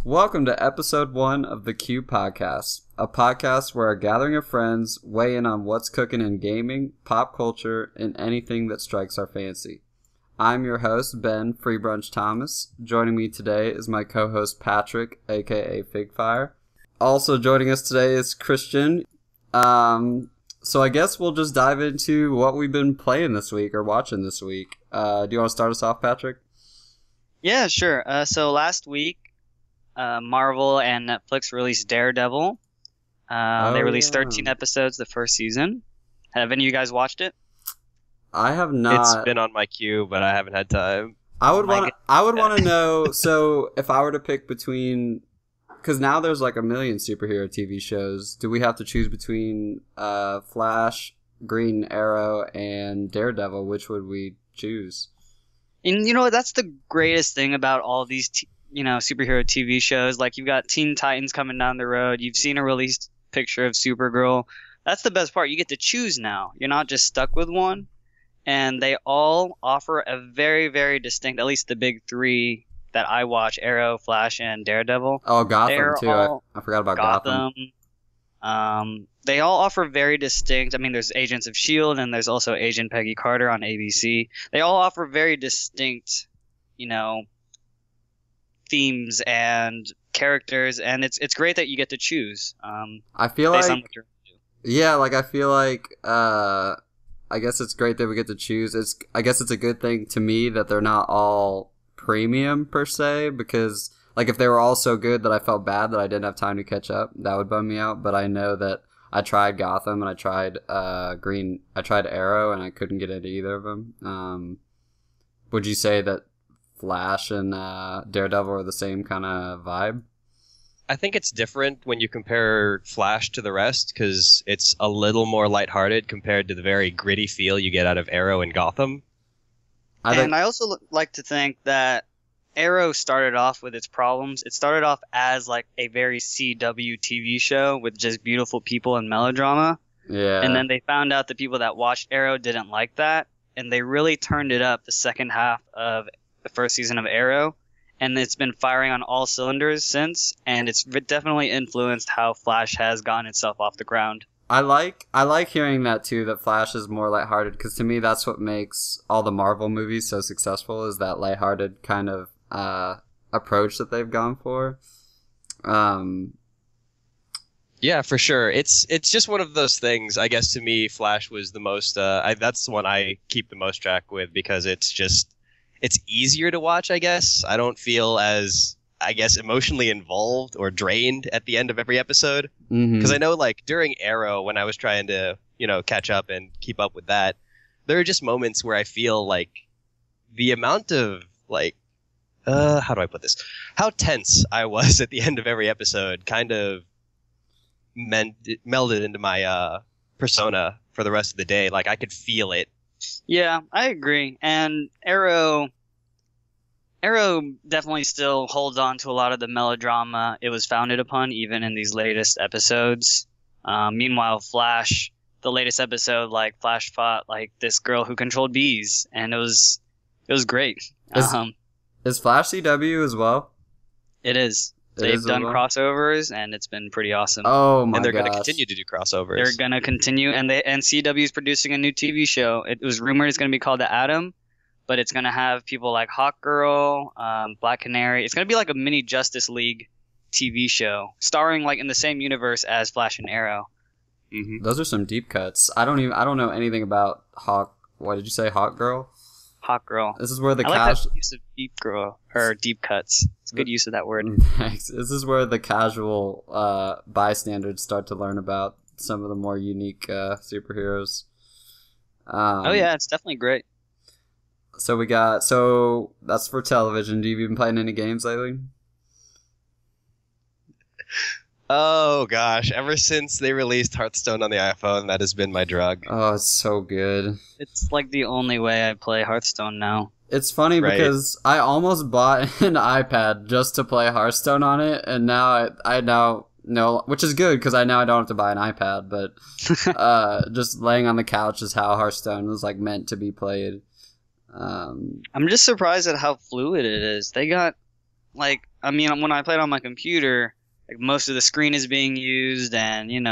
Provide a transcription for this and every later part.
Welcome to episode 1 of the Q Podcast, a podcast where a gathering of friends weigh in on what's cooking in gaming, pop culture, and anything that strikes our fancy. I'm your host, Ben freeBrunch Thomas. Joining me today is my co-host Patrick, aka Figfire. Also joining us today is Christian. So I guess we'll just dive into what we've been playing this week or watching this week. Do you want to start us off, Patrick? Yeah, sure. So last week, Marvel and Netflix released Daredevil. They released 13 episodes the first season. Have any of you guys watched it? I have not. It's been on my queue, but I haven't had time. I would want to know. So if I were to pick between, because now there's like a million superhero TV shows. Do we have to choose between Flash, Green Arrow, and Daredevil? Which would we choose? And you know what? That's the greatest thing about all these, superhero TV shows. Like, you've got Teen Titans coming down the road. You've seen a released picture of Supergirl. That's the best part. You get to choose now. You're not just stuck with one. And they all offer a very, very distinct, at least the big three that I watch, Arrow, Flash, and Daredevil. Oh, Gotham, too. I forgot about Gotham. They all offer very distinct. I mean, there's Agents of S.H.I.E.L.D. and there's also Agent Peggy Carter on ABC. They all offer very distinct, themes and characters, and it's great that you get to choose. I feel like, I feel like, I guess it's great that we get to choose. I guess it's a good thing to me that they're not all premium per se, because like if they were all so good that I felt bad that I didn't have time to catch up, that would bum me out. But I know that I tried Gotham and I tried Arrow and I couldn't get into either of them. Would you say that Flash and Daredevil are the same kind of vibe? I think it's different when you compare Flash to the rest, because it's a little more lighthearted compared to the very gritty feel you get out of Arrow and Gotham. I also like to think that Arrow started off with its problems. It started off as like a very CW TV show with just beautiful people and melodrama. Yeah. And then they found out the people that watched Arrow didn't like that, and they really turned it up the second half of the first season of Arrow. And it's been firing on all cylinders since, and it's definitely influenced how Flash has gotten itself off the ground. I like hearing that too, that Flash is more lighthearted, because to me that's what makes all the Marvel movies so successful, is that lighthearted kind of approach that they've gone for. Yeah, for sure. It's just one of those things. I guess to me, Flash was the most. That's the one I keep the most track with, because it's easier to watch, I guess. I don't feel as, I guess, emotionally involved or drained at the end of every episode. Because I know, like, during Arrow, when I was trying to, catch up and keep up with that, there are just moments where I feel like the amount of, like, how do I put this? How tense I was at the end of every episode kind of melded into my persona for the rest of the day. Like, I could feel it. Yeah, I agree. And Arrow definitely still holds on to a lot of the melodrama it was founded upon, even in these latest episodes. Meanwhile, Flash, the latest episode, like, Flash fought like this girl who controlled bees, and it was great. Is Flash CW as well? It is. They've done crossovers, and it's been pretty awesome. Oh my gosh. And they're going to continue to do crossovers. They're going to continue, and CW is producing a new TV show. It was rumored it's going to be called The Atom, but it's going to have people like Hawkgirl, Black Canary. It's going to be like a mini Justice League TV show, starring like in the same universe as Flash and Arrow. Mm-hmm. Those are some deep cuts. I don't know anything about What did you say, Hawkgirl? Hawkgirl. This is where the like that use of deep cuts. It's a good use of that word. Thanks. This is where the casual bystanders start to learn about some of the more unique superheroes. Oh yeah, it's definitely great. So that's for television. Have you been playing any games lately? Oh gosh, ever since they released Hearthstone on the iPhone, that has been my drug. Oh, it's so good. It's like the only way I play Hearthstone now. It's funny because I almost bought an iPad just to play Hearthstone on it, and now I now know, which is good because I don't have to buy an iPad, but just laying on the couch is how Hearthstone is like meant to be played. I'm just surprised at how fluid it is. They got like, I mean, when I played on my computer, like most of the screen is being used, and and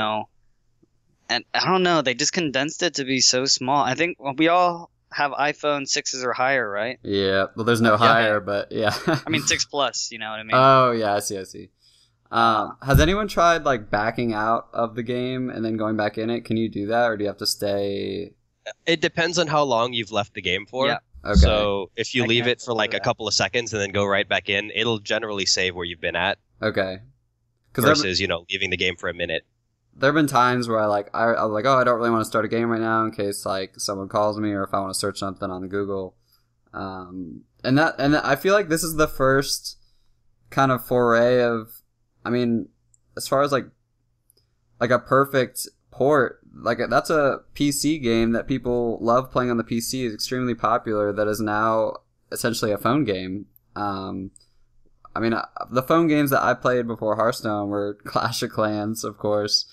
I don't know, they just condensed it to be so small. I think we all have iPhone 6s or higher, right? Yeah. Well, there's no higher, but yeah. I mean 6 Plus, you know what I mean? Oh yeah, I see. Has anyone tried like backing out of the game and then going back in it? Can you do that, or do you have to stay? It depends on how long you've left the game for. Yeah. Okay. So if you leave it for like a couple of seconds and then go right back in, it'll generally save where you've been at. Okay. Versus, leaving the game for a minute. There have been times where I was like, oh, I don't really want to start a game right now in case like someone calls me or if I want to search something on Google. And I feel like this is the first kind of foray of, I mean, as far as like a perfect port, like that's a PC game that people love playing on the PC, is extremely popular, that is now essentially a phone game. I mean, the phone games that I played before Hearthstone were Clash of Clans, of course,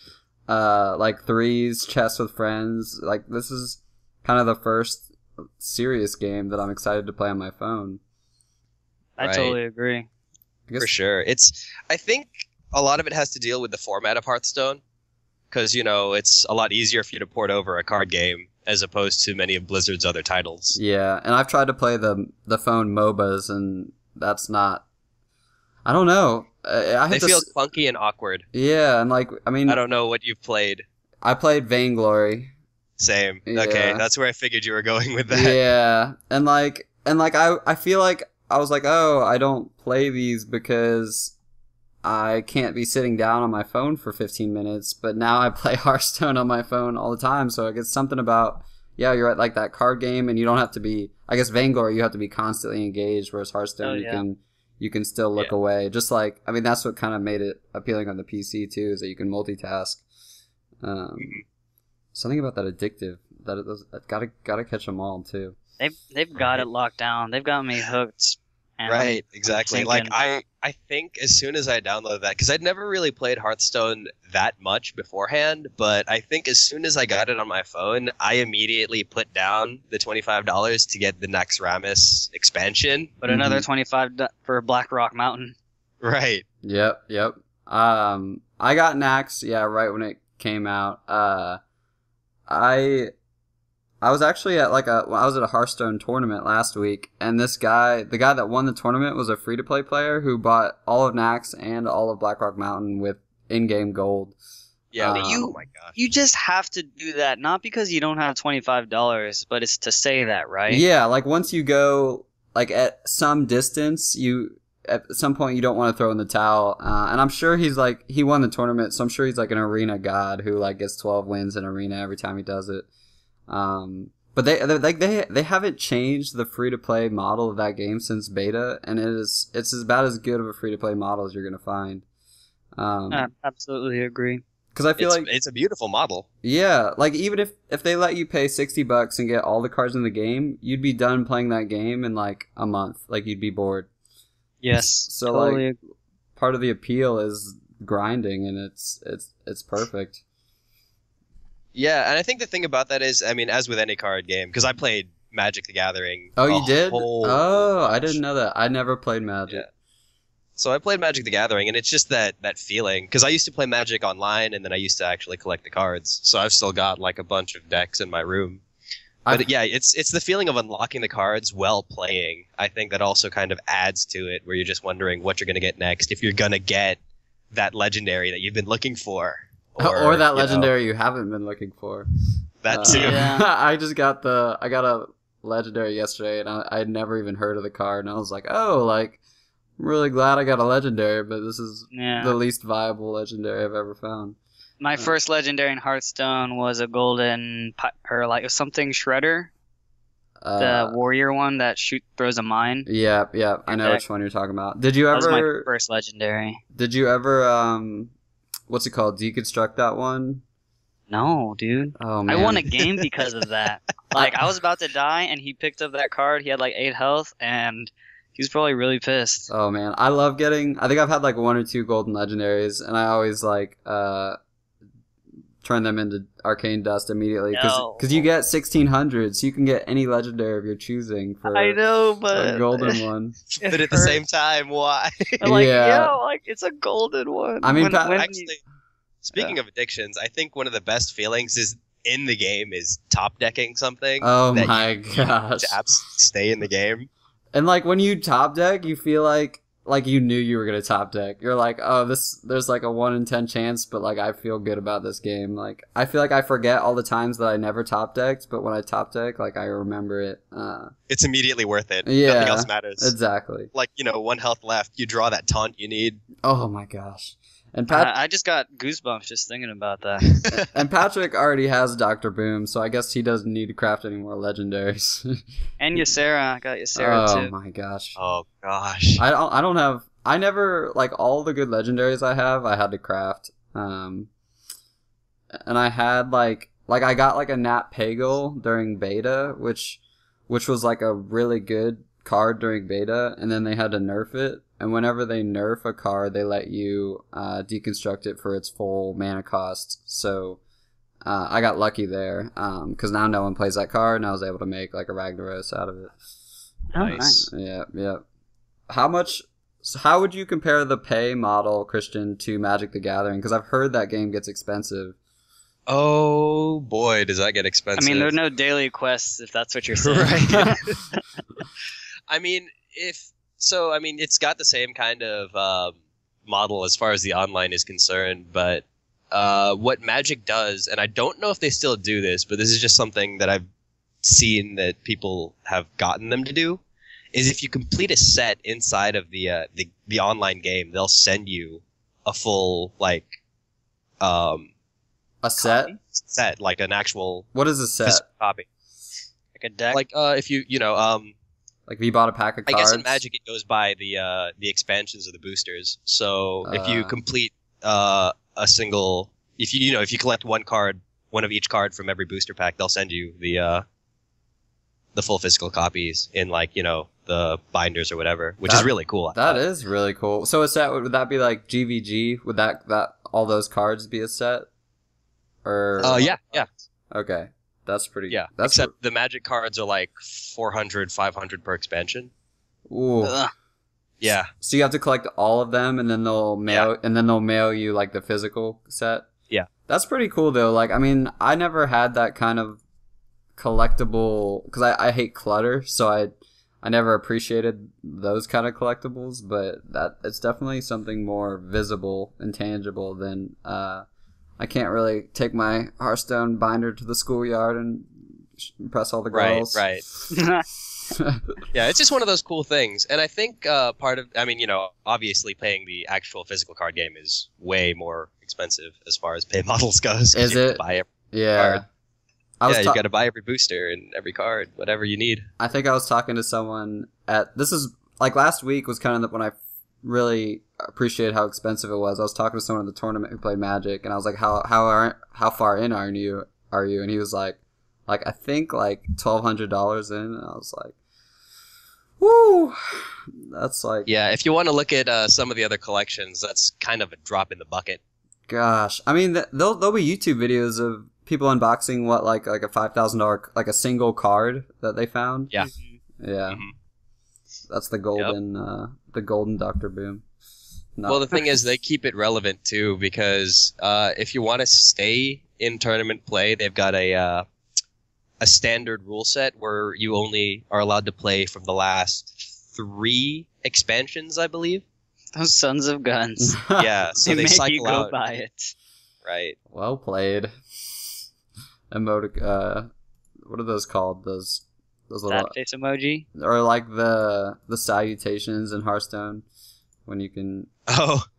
like Threes, Chess with Friends. Like, this is kind of the first serious game that I'm excited to play on my phone. I totally agree. For sure. I think a lot of it has to deal with the format of Hearthstone, because, it's a lot easier for you to port over a card game as opposed to many of Blizzard's other titles. Yeah, and I've tried to play the phone MOBAs, and that's not... I don't know. They feel funky and awkward. Yeah, and I don't know what you've played. I played Vainglory. Same. Yeah. Okay, that's where I figured you were going with that. Yeah, and I feel like I was like, oh, I don't play these because I can't be sitting down on my phone for 15 minutes, but now I play Hearthstone on my phone all the time, so I guess something about, yeah, you're right, like that card game, and you don't have to be, I guess Vainglory, you have to be constantly engaged, whereas Hearthstone, you can still look away. Just like, I mean, that's what kind of made it appealing on the PC too, is that you can multitask. Something about that addictive. Gotta catch them all too. They've got it locked down. They've got me hooked. Right, exactly. Like I think as soon as I downloaded that, because I'd never really played Hearthstone that much beforehand, but I think as soon as I got it on my phone, I immediately put down the $25 to get the Naxxramas expansion. But another $25 for Black Rock Mountain. Right. Yep. I got Nax, right when it came out. I was actually at I was at a Hearthstone tournament last week, and the guy that won the tournament was a free-to-play player who bought all of Nax and all of Blackrock Mountain with in-game gold. Yeah, oh my gosh. You just have to do that, not because you don't have $25, but it's to say that, right? Yeah, like once you go at some distance, at some point you don't want to throw in the towel. And I'm sure he won the tournament, so I'm sure he's like an arena god who gets 12 wins in arena every time he does it. But they haven't changed the free to play model of that game since beta, and it's about as good of a free to play model as you're gonna find. I absolutely agree. Because I feel it's a beautiful model. Yeah, even if they let you pay $60 and get all the cards in the game, you'd be done playing that game in a month. You'd be bored. Yes. So totally. Part of the appeal is grinding, and it's perfect. Yeah, and I think the thing about that is, I mean, as with any card game, because I played Magic the Gathering. Oh, you did? Oh, I didn't know that. I never played Magic. Yeah. So I played Magic the Gathering, and it's just that feeling. Because I used to play Magic online, and then I used to actually collect the cards. So I've still got a bunch of decks in my room. But it's the feeling of unlocking the cards while playing. I think that also kind of adds to it, where you're just wondering what you're going to get next, if you're going to get that legendary that you've been looking for. Or that legendary you haven't been looking for. That too. Yeah. I got a legendary yesterday, and I had never even heard of the card, and I was like, oh, I'm really glad I got a legendary, but this is the least viable legendary I've ever found. My first legendary in Hearthstone was a golden, or something shredder. The warrior one that throws a mine. Yeah, I know which one you're talking about. Did you ever? That was my first legendary. Did you ever what's it called? Deconstruct that one? No, dude. Oh man. I won a game because of that. I was about to die, and he picked up that card. He had 8 health, and he was probably really pissed. Oh man, I love getting. I think I've had 1 or 2 golden legendaries, and I always turn them into arcane dust immediately No. because you get 1600, so you can get any legendary of your choosing for I know, but a golden one. But at the same time, why? I'm like, Yeah. like it's a golden one. I mean, Actually, speaking of addictions, I think one of the best feelings is in the game is top decking something. Oh that my you gosh! to absolutely stay in the game. And like when you top deck, you feel like you knew you were gonna top deck. You're like, oh, there's like a 1 in 10 chance, but like I feel good about this game. Like I feel like I forget all the times that I never top decked, but when I top deck, like I remember it. It's immediately worth it. Yeah, nothing else matters. Exactly. Like 1 health left, you draw that taunt you need. Oh my gosh! And I just got goosebumps just thinking about that. And Patrick already has Dr. Boom, so I guess he doesn't need to craft any more legendaries. And Ysera, I got Ysera too. Oh my gosh! Oh gosh! I don't have. I never like all the good legendaries I have. I had to craft. And I had like I got like a Nat Pagel during beta, which was like a really good card during beta, and then they had to nerf it. And whenever they nerf a card, they let you deconstruct it for its full mana cost. So I got lucky there because now no one plays that card, and I was able to make like a Ragnaros out of it. Oh, nice. Yeah. How would you compare the pay model, Christian, to Magic the Gathering? Because I've heard that game gets expensive. Oh boy, does that get expensive! I mean, there are no daily quests if that's what you're saying. Right. I mean, it's got the same kind of model as far as the online is concerned, but what Magic does, and I don't know if they still do this, but this is just something that I've seen that people have gotten them to do, is if you complete a set inside of the online game, they'll send you a full a set? Set, like an actual What is a set? Copy. Like a deck? Like if you like if you bought a pack of cards? I guess in Magic it goes by the expansions of the boosters. So if you complete a single, if you collect one of each card from every booster pack, they'll send you the full physical copies in the binders or whatever, which is really cool. That is really cool. So a set, would that be like GVG? Would that all those cards be a set? Or yeah. Okay. That's pretty. Yeah. Except the Magic cards are like 400, 500 per expansion. Ooh. Yeah. So you have to collect all of them, and then they'll mail you like the physical set. Yeah. That's pretty cool though. Like, I mean, I never had that kind of collectible because I hate clutter, so I never appreciated those kind of collectibles. But that it's definitely something more visible and tangible than I can't really take my Hearthstone binder to the schoolyard and impress all the girls. Right. Yeah, it's just one of those cool things. And I think obviously playing the actual physical card game is way more expensive as far as pay models goes. Is it? Buy every card. You got to buy every booster and every card, whatever you need. I think I was talking to someone this is like last week was kind of when I really appreciated how expensive it was. I was talking to someone at the tournament who played Magic, and I was like, how far in are you? And he was like I think like $1,200 in. And I was like, woo, that's like, yeah. If you want to look at some of the other collections, that's kind of a drop in the bucket. Gosh, I mean, there'll be YouTube videos of people unboxing like a $5,000 like a single card that they found. Yeah, yeah. Mm-hmm. That's the golden Dr. Boom. No. Well, the thing is, they keep it relevant too, because if you want to stay in tournament play, they've got a standard rule set where you only are allowed to play from the last 3 expansions, I believe. Those sons of guns. Yeah, so they make cycle you go out. by it. Right. Well played. What are those called? Those little that face emoji, or like the salutations in Hearthstone when you can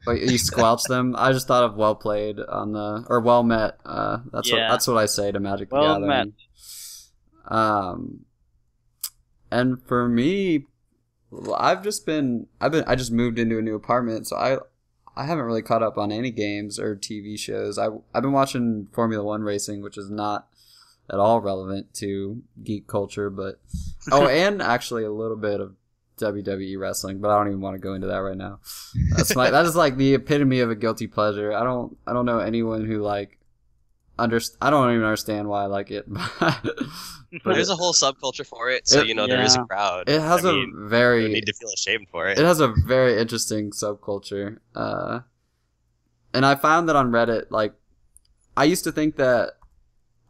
you squelch them. I just thought of well played or well met. That's what I say to Magic the Gathering. Met. And for me, I just moved into a new apartment, so I haven't really caught up on any games or TV shows. I've been watching Formula One racing, which is not at all relevant to geek culture, but and actually a little bit of WWE wrestling, but I don't even want to go into that right now. That is like the epitome of a guilty pleasure. I don't know anyone who like I don't even understand why I like it. But there's a whole subculture for it, so there is a crowd. It has no need to feel ashamed for it. It has a very interesting subculture. And I found that on Reddit, like, I used to think that,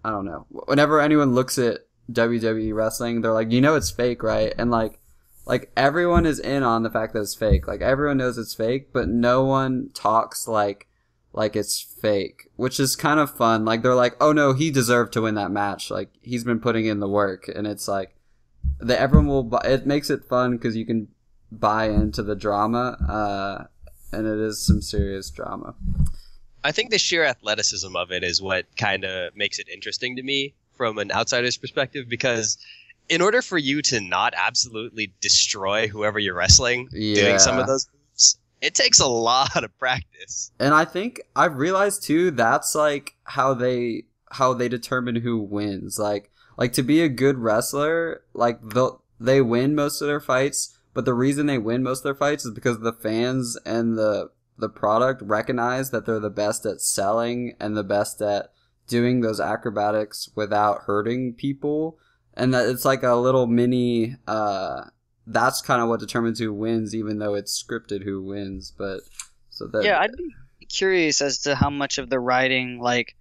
I don't know, whenever anyone looks at WWE wrestling, they're like, it's fake, right? And like everyone is in on the fact that it's fake. Like, everyone knows it's fake, but no one talks like it's fake, which is kind of fun. Like, they're like, oh no, he deserved to win that match. Like, he's been putting in the work, and it's like that everyone will. It makes it fun because you can buy into the drama, and it is some serious drama. I think the sheer athleticism of it is what kind of makes it interesting to me from an outsider's perspective, because in order for you to not absolutely destroy whoever you're wrestling doing some of those moves, it takes a lot of practice. And I think I've realized too, that's like how they determine who wins. Like to be a good wrestler, like they win most of their fights, but the reason they win most of their fights is because the fans and the product recognize that they're the best at selling and the best at doing those acrobatics without hurting people. And that it's like a little mini, that's kind of what determines who wins, even though it's scripted who wins. But so that, yeah, I'd be curious as to how much of the writing, like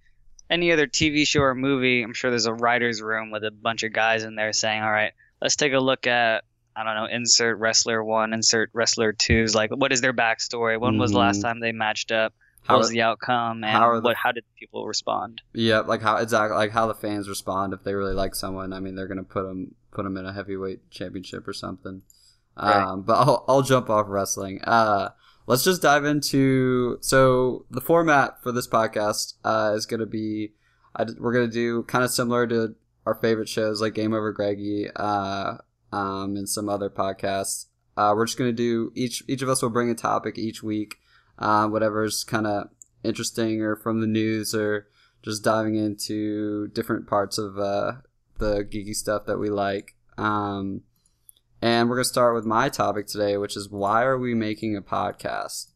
any other TV show or movie, I'm sure there's a writer's room with a bunch of guys in there saying, all right, let's take a look at, I don't know, insert wrestler 1, insert wrestler 2's, like, what is their backstory? When was the last time they matched up? What was the outcome? And how did people respond? Yeah, like how the fans respond if they really like someone. I mean, they're gonna put them in a heavyweight championship or something. Right. But I'll jump off wrestling. Let's just dive into. So the format for this podcast is gonna be, we're gonna do kind of similar to our favorite shows like Game Over Greggy, and some other podcasts. We're just gonna do each of us will bring a topic each week. Whatever's kind of interesting or from the news, or just diving into different parts of the geeky stuff that we like. And we're going to start with my topic today, which is, why are we making a podcast?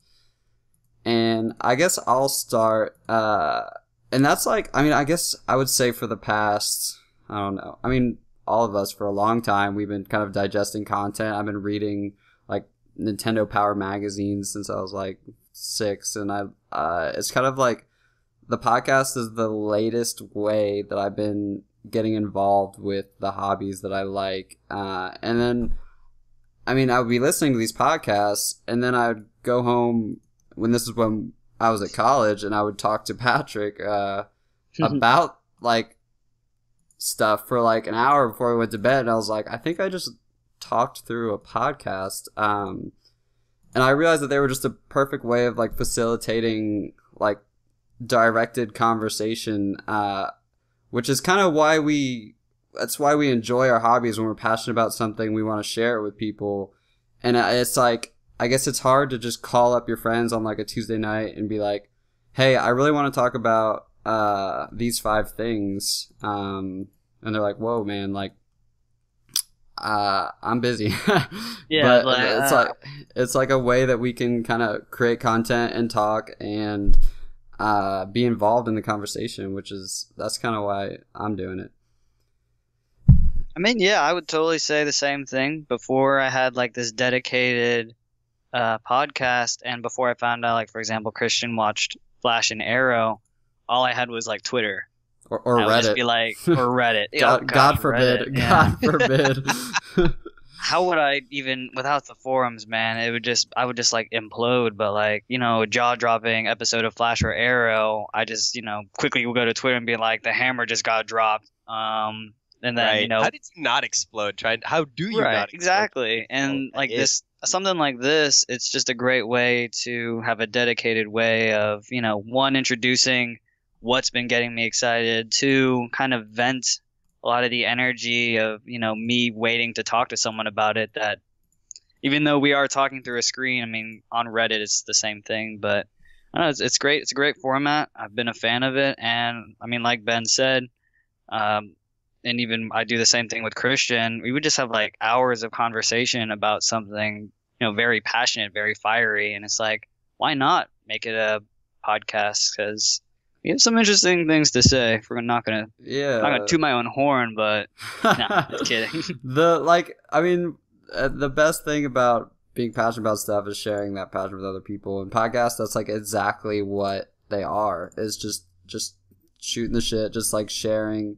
And I guess I'll start. And that's like, I mean, I guess I would say for the past, I don't know. I mean, all of us for a long time, we've been kind of digesting content. I've been reading like Nintendo Power magazines since I was like 6, and it's kind of like the podcast is the latest way that I've been getting involved with the hobbies that I like. And then, I mean, I would be listening to these podcasts, and then I would go home when I was at college, and I would talk to Patrick about like stuff for like an hour before we went to bed. And I was like, I think I just talked through a podcast. And I realized that they were just a perfect way of like facilitating like directed conversation, which is kind of that's why we enjoy our hobbies. When we're passionate about something, we want to share it with people. And it's like, I guess it's hard to just call up your friends on like a Tuesday night and be like, hey, I really want to talk about these 5 things. And they're like, whoa, man, like, I'm busy. Yeah, but it's like a way that we can kind of create content and talk and be involved in the conversation, that's kind of why I'm doing it. I mean, yeah, I would totally say the same thing. Before I had like this dedicated podcast, and before I found out, like, for example, Christian watched Flash and Arrow, all I had was like Twitter. Or Reddit. Would just be like, or Reddit. God forbid. Reddit, yeah. God forbid. How would I even, without the forums, man, I would just like implode. But like, a jaw-dropping episode of Flash or Arrow, I just, quickly will go to Twitter and be like, the hammer just got dropped. And then, right. How did you not explode? How do you not explode? Exactly. And like this, something like this, it's just a great way to have a dedicated way of, one, introducing what's been getting me excited, 2, kind of vent a lot of the energy of, me waiting to talk to someone about it, that even though we are talking through a screen, I mean, on Reddit, it's the same thing, but I don't know, it's great. It's a great format. I've been a fan of it. And I mean, like Ben said, and even I do the same thing with Christian, we would just have like hours of conversation about something, very passionate, very fiery. And it's like, why not make it a podcast? Because You have some interesting things to say. If we're not gonna toot my own horn, but nah, just kidding. The best thing about being passionate about stuff is sharing that passion with other people. And podcasts, that's like exactly what they are. Is just shooting the shit, just like sharing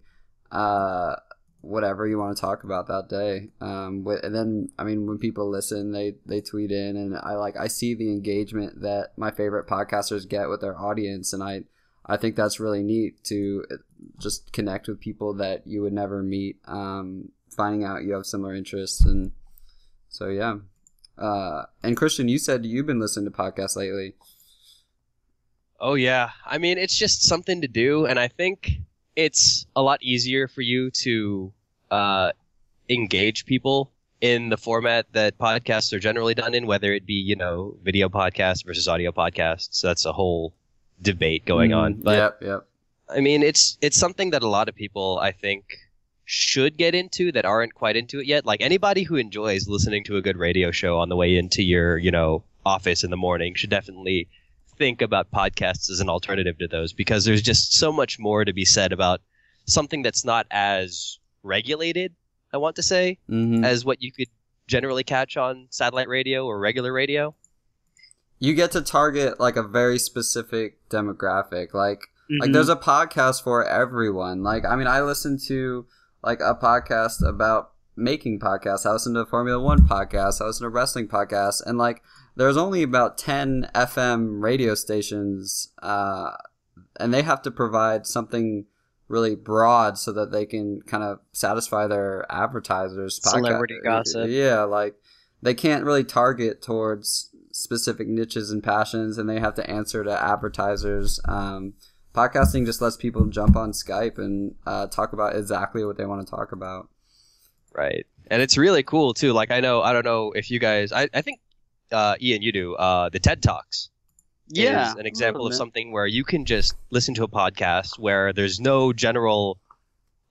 whatever you want to talk about that day. And then when people listen, they tweet in, and I see the engagement that my favorite podcasters get with their audience, and I think that's really neat to just connect with people that you would never meet, finding out you have similar interests. And so, yeah. And Christian, you said you've been listening to podcasts lately. Oh, yeah. I mean, it's just something to do. And I think it's a lot easier for you to engage people in the format that podcasts are generally done in, whether it be, video podcasts versus audio podcasts. So that's a whole debate going on. But yep. I mean, it's something that a lot of people, I think, should get into that aren't quite into it yet. Like anybody who enjoys listening to a good radio show on the way into your, office in the morning should definitely think about podcasts as an alternative to those, because there's just so much more to be said about something that's not as regulated, I want to say, as what you could generally catch on satellite radio or regular radio. You get to target like a very specific demographic. Like there's a podcast for everyone. Like, I mean, I listen to like a podcast about making podcasts. I listen to a Formula One podcast. I listen to wrestling podcasts. And like, there's only about 10 FM radio stations, and they have to provide something really broad so that they can kind of satisfy their advertisers. Celebrity gossip. Yeah, like they can't really target towards specific niches and passions, and they have to answer to advertisers. Podcasting just lets people jump on Skype and talk about exactly what they want to talk about. Right. And it's really cool too. Like I don't know if you guys, I think Ian, you do, the TED Talks. Yeah. Is an example of something where you can just listen to a podcast where there's no general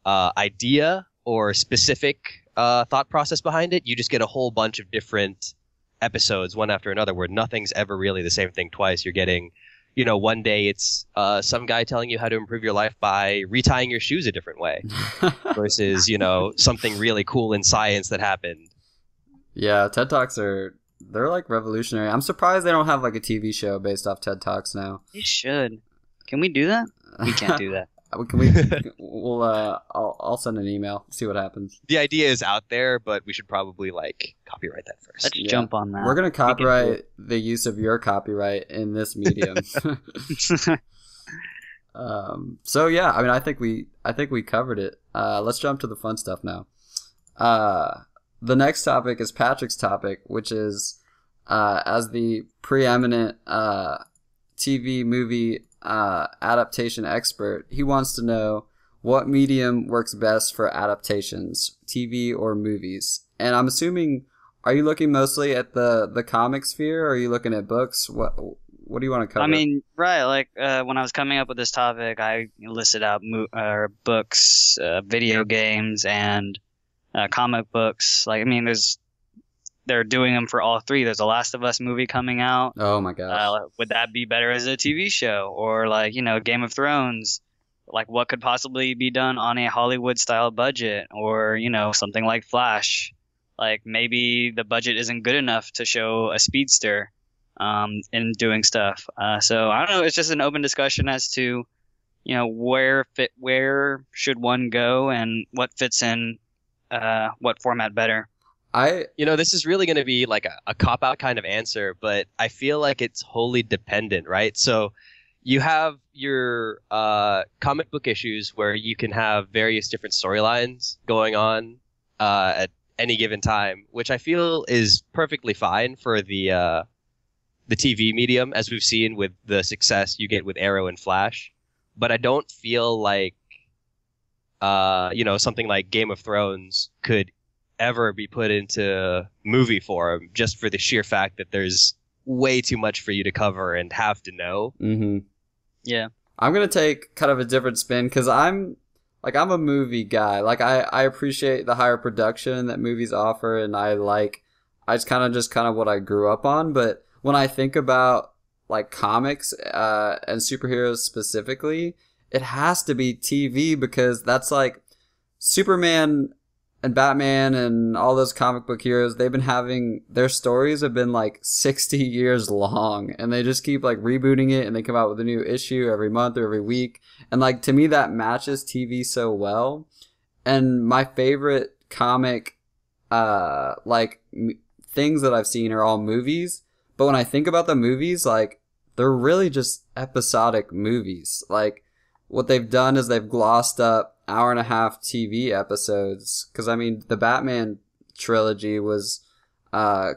idea or specific thought process behind it. You just get a whole bunch of different episodes, one after another, where nothing's ever really the same thing twice. You're getting, one day it's some guy telling you how to improve your life by retying your shoes a different way versus, something really cool in science that happened. Yeah, TED Talks they're like revolutionary. I'm surprised they don't have like a TV show based off TED Talks now. They should. Can we do that? We can't do that. I'll send an email, see what happens. The idea is out there, but we should probably copyright that first. Let's jump on that. We're gonna copyright the use of your copyright in this medium. So yeah, I mean, I think we covered it. Let's jump to the fun stuff now. The next topic is Patrick's topic, which is as the preeminent TV movie adaptation expert, he wants to know what medium works best for adaptations, TV or movies. And I'm assuming, are you looking mostly at the comic sphere, or are you looking at books? What do you want to cover? I mean, right, like when I was coming up with this topic, I listed out books, video games, and comic books. Like, I mean, they're doing them for all three. There's a Last of Us movie coming out. Oh my gosh. Would that be better as a TV show? Or Game of Thrones? Like, what could possibly be done on a Hollywood style budget? Or, something like Flash. Like, maybe the budget isn't good enough to show a speedster in doing stuff. So I don't know. It's just an open discussion as to, where should one go and what fits in what format better. This is really going to be like a cop-out kind of answer, but I feel like it's wholly dependent, right? So you have your comic book issues where you can have various different storylines going on at any given time, which I feel is perfectly fine for the TV medium, as we've seen with the success you get with Arrow and Flash. But I don't feel like something like Game of Thrones could ever be put into movie form, just for the sheer fact that there's way too much for you to cover and have to know. Mm-hmm. Yeah. I'm going to take kind of a different spin, because I'm a movie guy. Like, I appreciate the higher production that movies offer, and it's kind of what I grew up on. But when I think about like comics and superheroes specifically, it has to be TV, because that's like Superman and Batman and all those comic book heroes. They've been having, their stories have been like 60 years long, and they just keep like rebooting it, and they come out with a new issue every month or every week. And like, to me, that matches TV so well. And my favorite comic things that I've seen are all movies. But when I think about the movies, like, they're really just episodic movies. Like, what they've done is they've glossed up hour-and-a-half TV episodes. Because, I mean, the Batman trilogy was a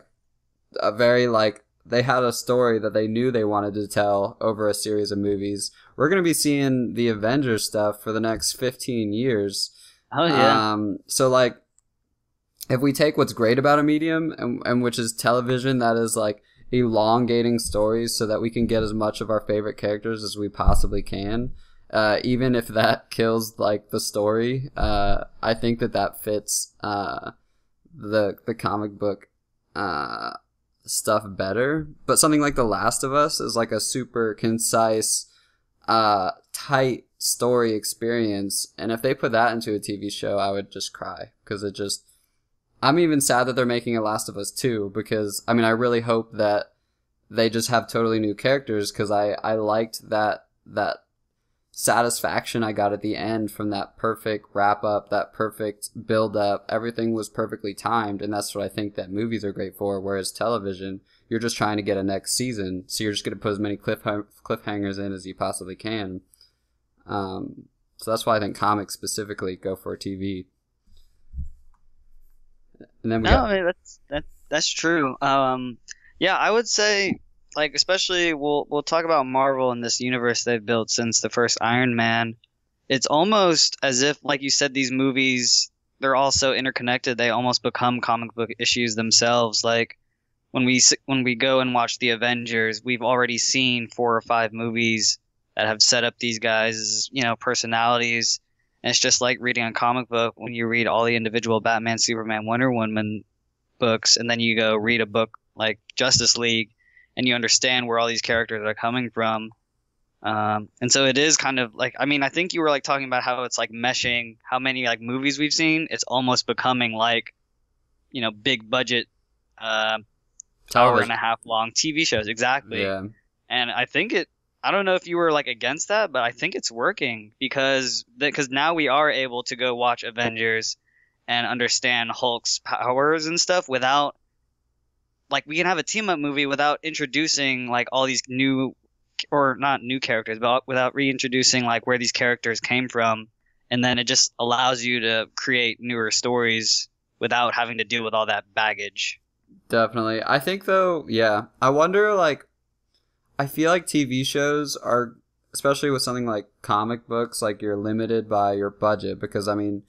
very, like, they had a story that they knew they wanted to tell over a series of movies. We're going to be seeing the Avengers stuff for the next 15 years. Oh, yeah. So, like, if we take what's great about a medium, and which is television, that is, like, elongating stories so that we can get as much of our favorite characters as we possibly can, even if that kills, like, the story, I think that fits the comic book stuff better. But something like The Last of Us is, like, a super concise, tight story experience, and if they put that into a TV show, I would just cry, because it just, I'm even sad that they're making a Last of Us 2, because, I mean, I really hope that they just have totally new characters, because I liked that satisfaction I got at the end from that perfect wrap-up, that perfect build-up. Everything was perfectly timed, and that's what I think that movies are great for, whereas television, you're just trying to get a next season, so you're just going to put as many cliffhangers in as you possibly can. So that's why I think comics specifically go for TV. And then I mean, that's true. Yeah, I would say, like, especially we'll talk about Marvel and this universe they've built since the first Iron Man. It's almost as if, like you said, these movies, they're all so interconnected, they almost become comic book issues themselves. Like, when we go and watch the Avengers, we've already seen 4 or 5 movies that have set up these guys' personalities. And it's just like reading a comic book when you read all the individual Batman, Superman, Wonder Woman books, and then you go read a book like Justice League, and you understand where all these characters are coming from. And so it is kind of like, I mean, I think you were like talking about how it's like meshing how many like movies we've seen. It's almost becoming like, big budget, hour-and-a-half long TV shows. Exactly. Yeah. And I think I don't know if you were like against that, but I think it's working because now we are able to go watch Avengers and understand Hulk's powers and stuff without, like, we can have a team up movie without introducing like all these new, or not new characters, but without reintroducing like where these characters came from. And then it just allows you to create newer stories without having to deal with all that baggage. Definitely. I think though, yeah, I wonder, like, I feel like TV shows are, especially with something like comic books, like, you're limited by your budget, because I mean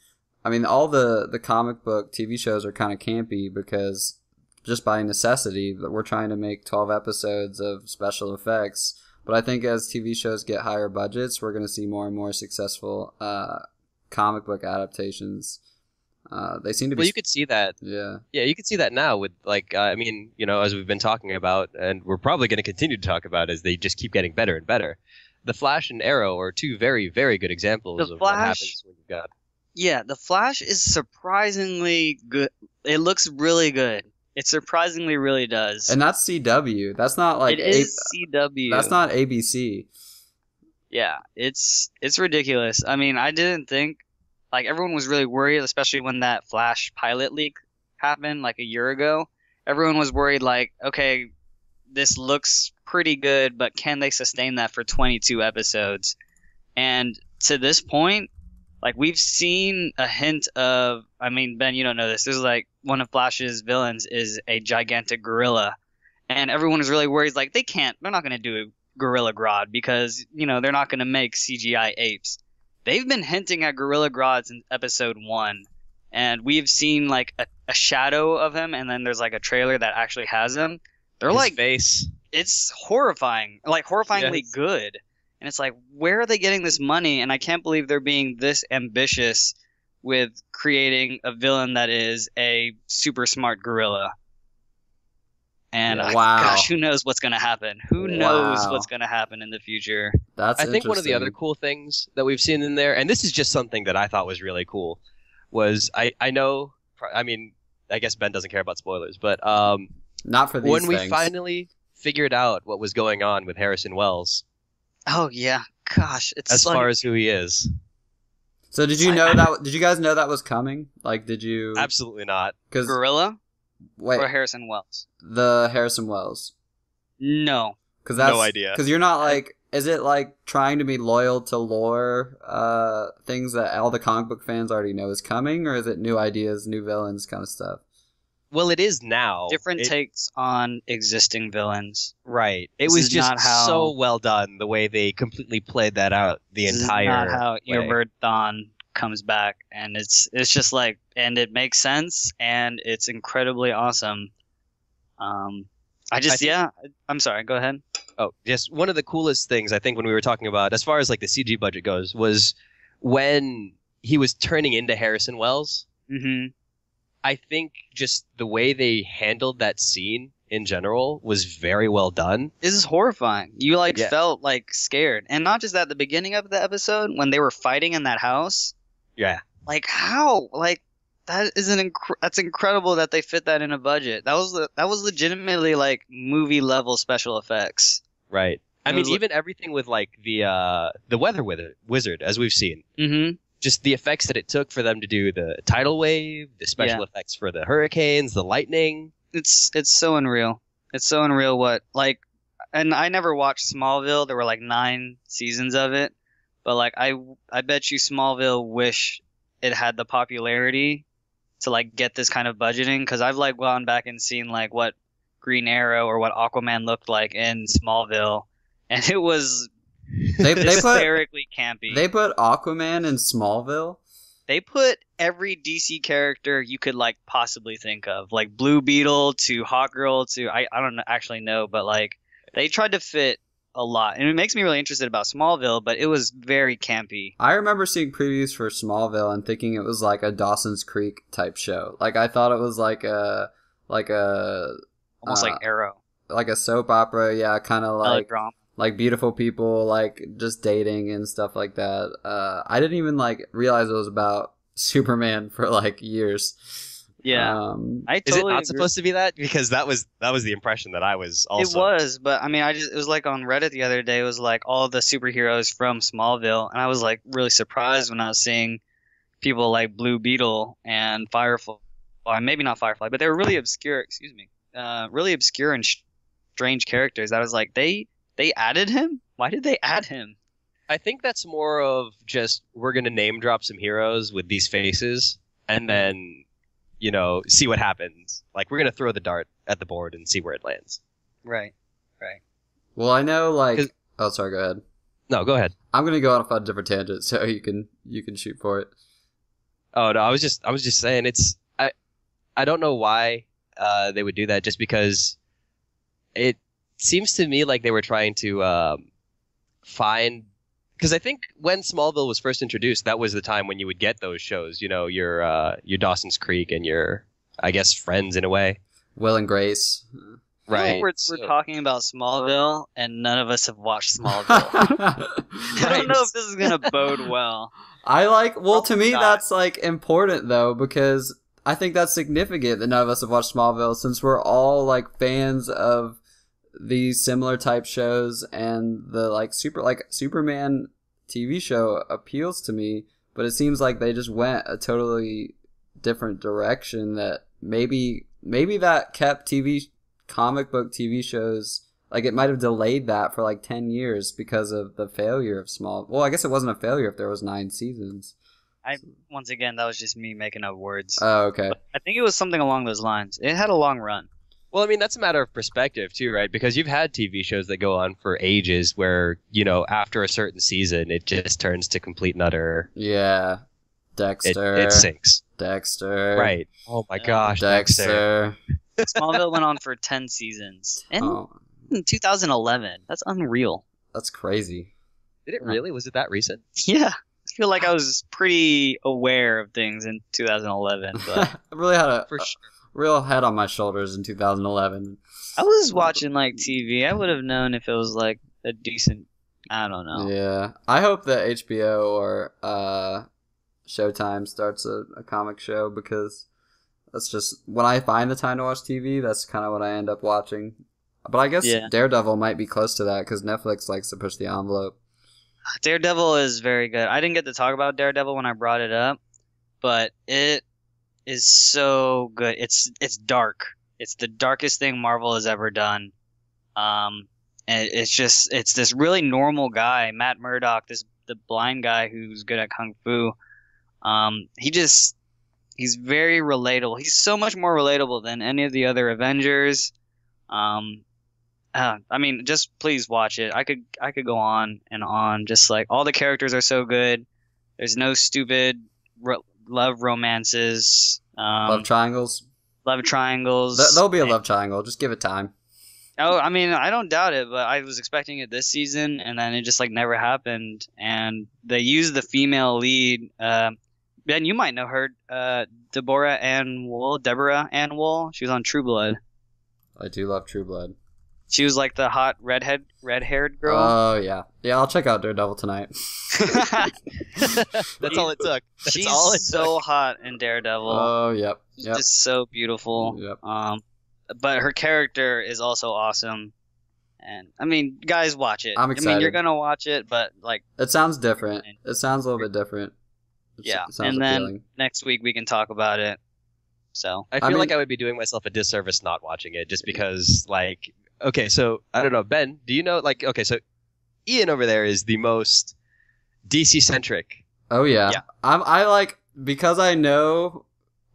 all the comic book TV shows are kind of campy because just by necessity that we're trying to make 12 episodes of special effects. But I think as TV shows get higher budgets, we're going to see more and more successful comic book adaptations. They seem to be. Well, you could see that. Yeah. Yeah, you could see that now with, like, I mean, as we've been talking about, and we're probably going to continue to talk about, as they just keep getting better and better. The Flash and Arrow are 2 very, very good examples of what happens when you've got. Yeah, The Flash is surprisingly good. It looks really good. It surprisingly really does. And that's CW. That's not like it is CW. That's not ABC. Yeah, it's ridiculous. I mean, I didn't think, like, everyone was really worried, especially when that Flash pilot leak happened like a year ago. Everyone was worried, like, okay, this looks pretty good, but can they sustain that for 22 episodes? And to this point, like, we've seen a hint of, I mean, Ben, you don't know this. This is like one of Flash's villains is a gigantic gorilla. And everyone is really worried, like, they're not going to do a Gorilla Grodd because, they're not going to make CGI apes. They've been hinting at Gorilla Grodd since episode 1. And we've seen, like, a shadow of him, and then there's, like, a trailer that actually has him. They're his like, face. It's horrifying, like, horrifyingly good. And it's like, where are they getting this money? And I can't believe they're being this ambitious with creating a villain that is a super smart gorilla. And Wow. gosh, who knows what's going to happen? Who knows what's going to happen in the future? I think one of the other cool things that we've seen in there, and this is just something that I thought was really cool, was I know, I mean, I guess Ben doesn't care about spoilers, but not for these when things. we finally figured out what was going on with Harrison Wells. Oh yeah, gosh, it's as far as who he is. So did you know that? Did you guys know that was coming? Like, did you? Absolutely not. Because Gorilla or Harrison Wells? The Harrison Wells. No. Because that's no idea. Because you're not like. Is it like trying to be loyal to lore, things that all the comic book fans already know is coming, or is it new ideas, new villains kind of stuff? Well, it is now. Different takes on existing villains. Right. It was just so well done, the way they completely played that out the entire not how Eobard Thawne comes back, and it's just like, and it makes sense, and it's incredibly awesome. I'm sorry, go ahead. Oh, just one of the coolest things I think when we were talking about, as far as like the CG budget goes, was when he was turning into Harrison Wells. Mm-hmm. I think just the way they handled that scene in general was very well done. This is horrifying. You felt like scared, and not just at the beginning of the episode when they were fighting in that house. Yeah. Like how? Like that is that's incredible that they fit that in a budget. That was legitimately like movie level special effects. Right. I mean, even everything with like the weather wizard, as we've seen. Mm-hmm. Just the effects that it took for them to do the tidal wave, the special effects for the hurricanes, the lightning. It's so unreal. It's so unreal what, like, and I never watched Smallville. There were like 9 seasons of it. But like, I bet you Smallville wish it had the popularity to like get this kind of budgeting. Because I've like gone back and seen like what Green Arrow or what Aquaman looked like in Smallville. And it was hysterically campy. They put Aquaman in Smallville? They put every DC character you could like possibly think of, like Blue Beetle to Hawkgirl to I don't actually know, but like they tried to fit a lot, and it makes me really interested about Smallville. But it was very campy. I remember seeing previews for Smallville and thinking it was like a Dawson's Creek type show. Like I thought it was like a almost like Arrow, like a soap opera. Yeah, kind of like drama. Like beautiful people, like just dating and stuff like that. I didn't even like realize it was about Superman for like years. Yeah, I totally. Is it not supposed to be that? Because that was the impression that I was also. It was, but I mean, it was like on Reddit the other day. It was like all the superheroes from Smallville, and I was like really surprised when I was seeing people like Blue Beetle and Firefly. Well, maybe not Firefly, but they were really obscure. Excuse me, really obscure and strange characters. I was like, They added him? Why did they add him? I think that's more of just we're going to name drop some heroes with these faces and then, see what happens. Like we're going to throw the dart at the board and see where it lands. Right. Well, I know like... Oh, sorry, go ahead. No, go ahead. I'm going to go off on a different tangent so you can shoot for it. Oh, no, I was just saying I don't know why they would do that, just because it seems to me like they were trying to find, because I think when Smallville was first introduced, that was the time when you would get those shows, your Dawson's Creek and your, I guess, Friends in a way. Will and Grace. Right. We're talking about Smallville, and none of us have watched Smallville. I don't know if this is gonna bode well. To me that's like important though, because I think that's significant that none of us have watched Smallville, since we're all like fans of these similar type shows, and the like Superman TV show appeals to me, but it seems like they just went a totally different direction that maybe that kept comic book TV shows, like it might have delayed that for like 10 years because of the failure of Well, I guess it wasn't a failure if there was 9 seasons. Once again, that was just me making up words. Oh, okay. But I think it was something along those lines. It had a long run. Well, I mean, that's a matter of perspective, too, right? Because you've had TV shows that go on for ages where, after a certain season, it just turns to complete and utter... Yeah. Dexter. It sinks. Dexter. Right. Oh, my gosh, Dexter. Smallville went on for 10 seasons. In 2011. That's unreal. That's crazy. Did it really? Was it that recent? Yeah. I feel like I was pretty aware of things in 2011. But I really had for sure. real head on my shoulders in 2011. I was watching like TV. I would have known if it was like a decent. I don't know. Yeah, I hope that HBO or Showtime starts a comic show, because that's just when I find the time to watch TV. That's kind of what I end up watching. But I guess Daredevil might be close to that because Netflix likes to push the envelope. Daredevil is very good. I didn't get to talk about Daredevil when I brought it up, but it is so good. It's dark. It's the darkest thing Marvel has ever done. And it's this really normal guy, Matt Murdock, the blind guy who's good at kung fu. He's very relatable. He's so much more relatable than any of the other Avengers. I mean, just please watch it. I could go on and on. Just like all the characters are so good. There's no stupid love romances. Love triangles. Love triangles. There'll be a love triangle. Just give it time. Oh, I mean, I don't doubt it, but I was expecting it this season, and then it just like never happened. And they used the female lead. Ben, you might know her, Deborah Ann Woll. She was on True Blood. I do love True Blood. She was like the hot red-haired girl. Oh yeah, I'll check out Daredevil tonight. That's all it took. She's so hot in Daredevil. Oh yep. She's just so beautiful. Yep. But her character is also awesome. And I mean, guys, watch it. I'm excited. I mean, you're gonna watch it, but like, it sounds different. It sounds a little bit different. And then next week we can talk about it. So I feel like I would be doing myself a disservice not watching it, just because, like, okay, so I don't know, Ben, do you know, like, okay, so Ian over there is the most DC centric. Oh yeah. I like, because I know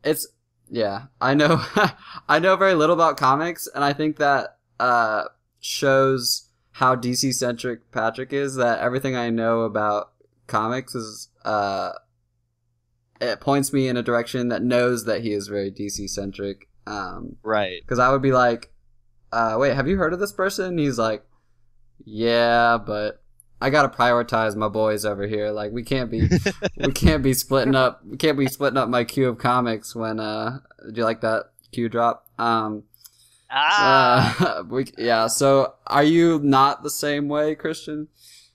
it's. Yeah, I know. I know very little about comics, and I think that shows how DC centric Patrick is. That everything I know about comics is it points me in a direction that knows that he is very DC centric. Right. Because I would be like, "Wait, have you heard of this person?" And he's like, "Yeah, but I gotta prioritize my boys over here. Like, we can't be splitting up. We can't be splitting up my queue of comics when do you like that queue drop? So are you not the same way, Christian?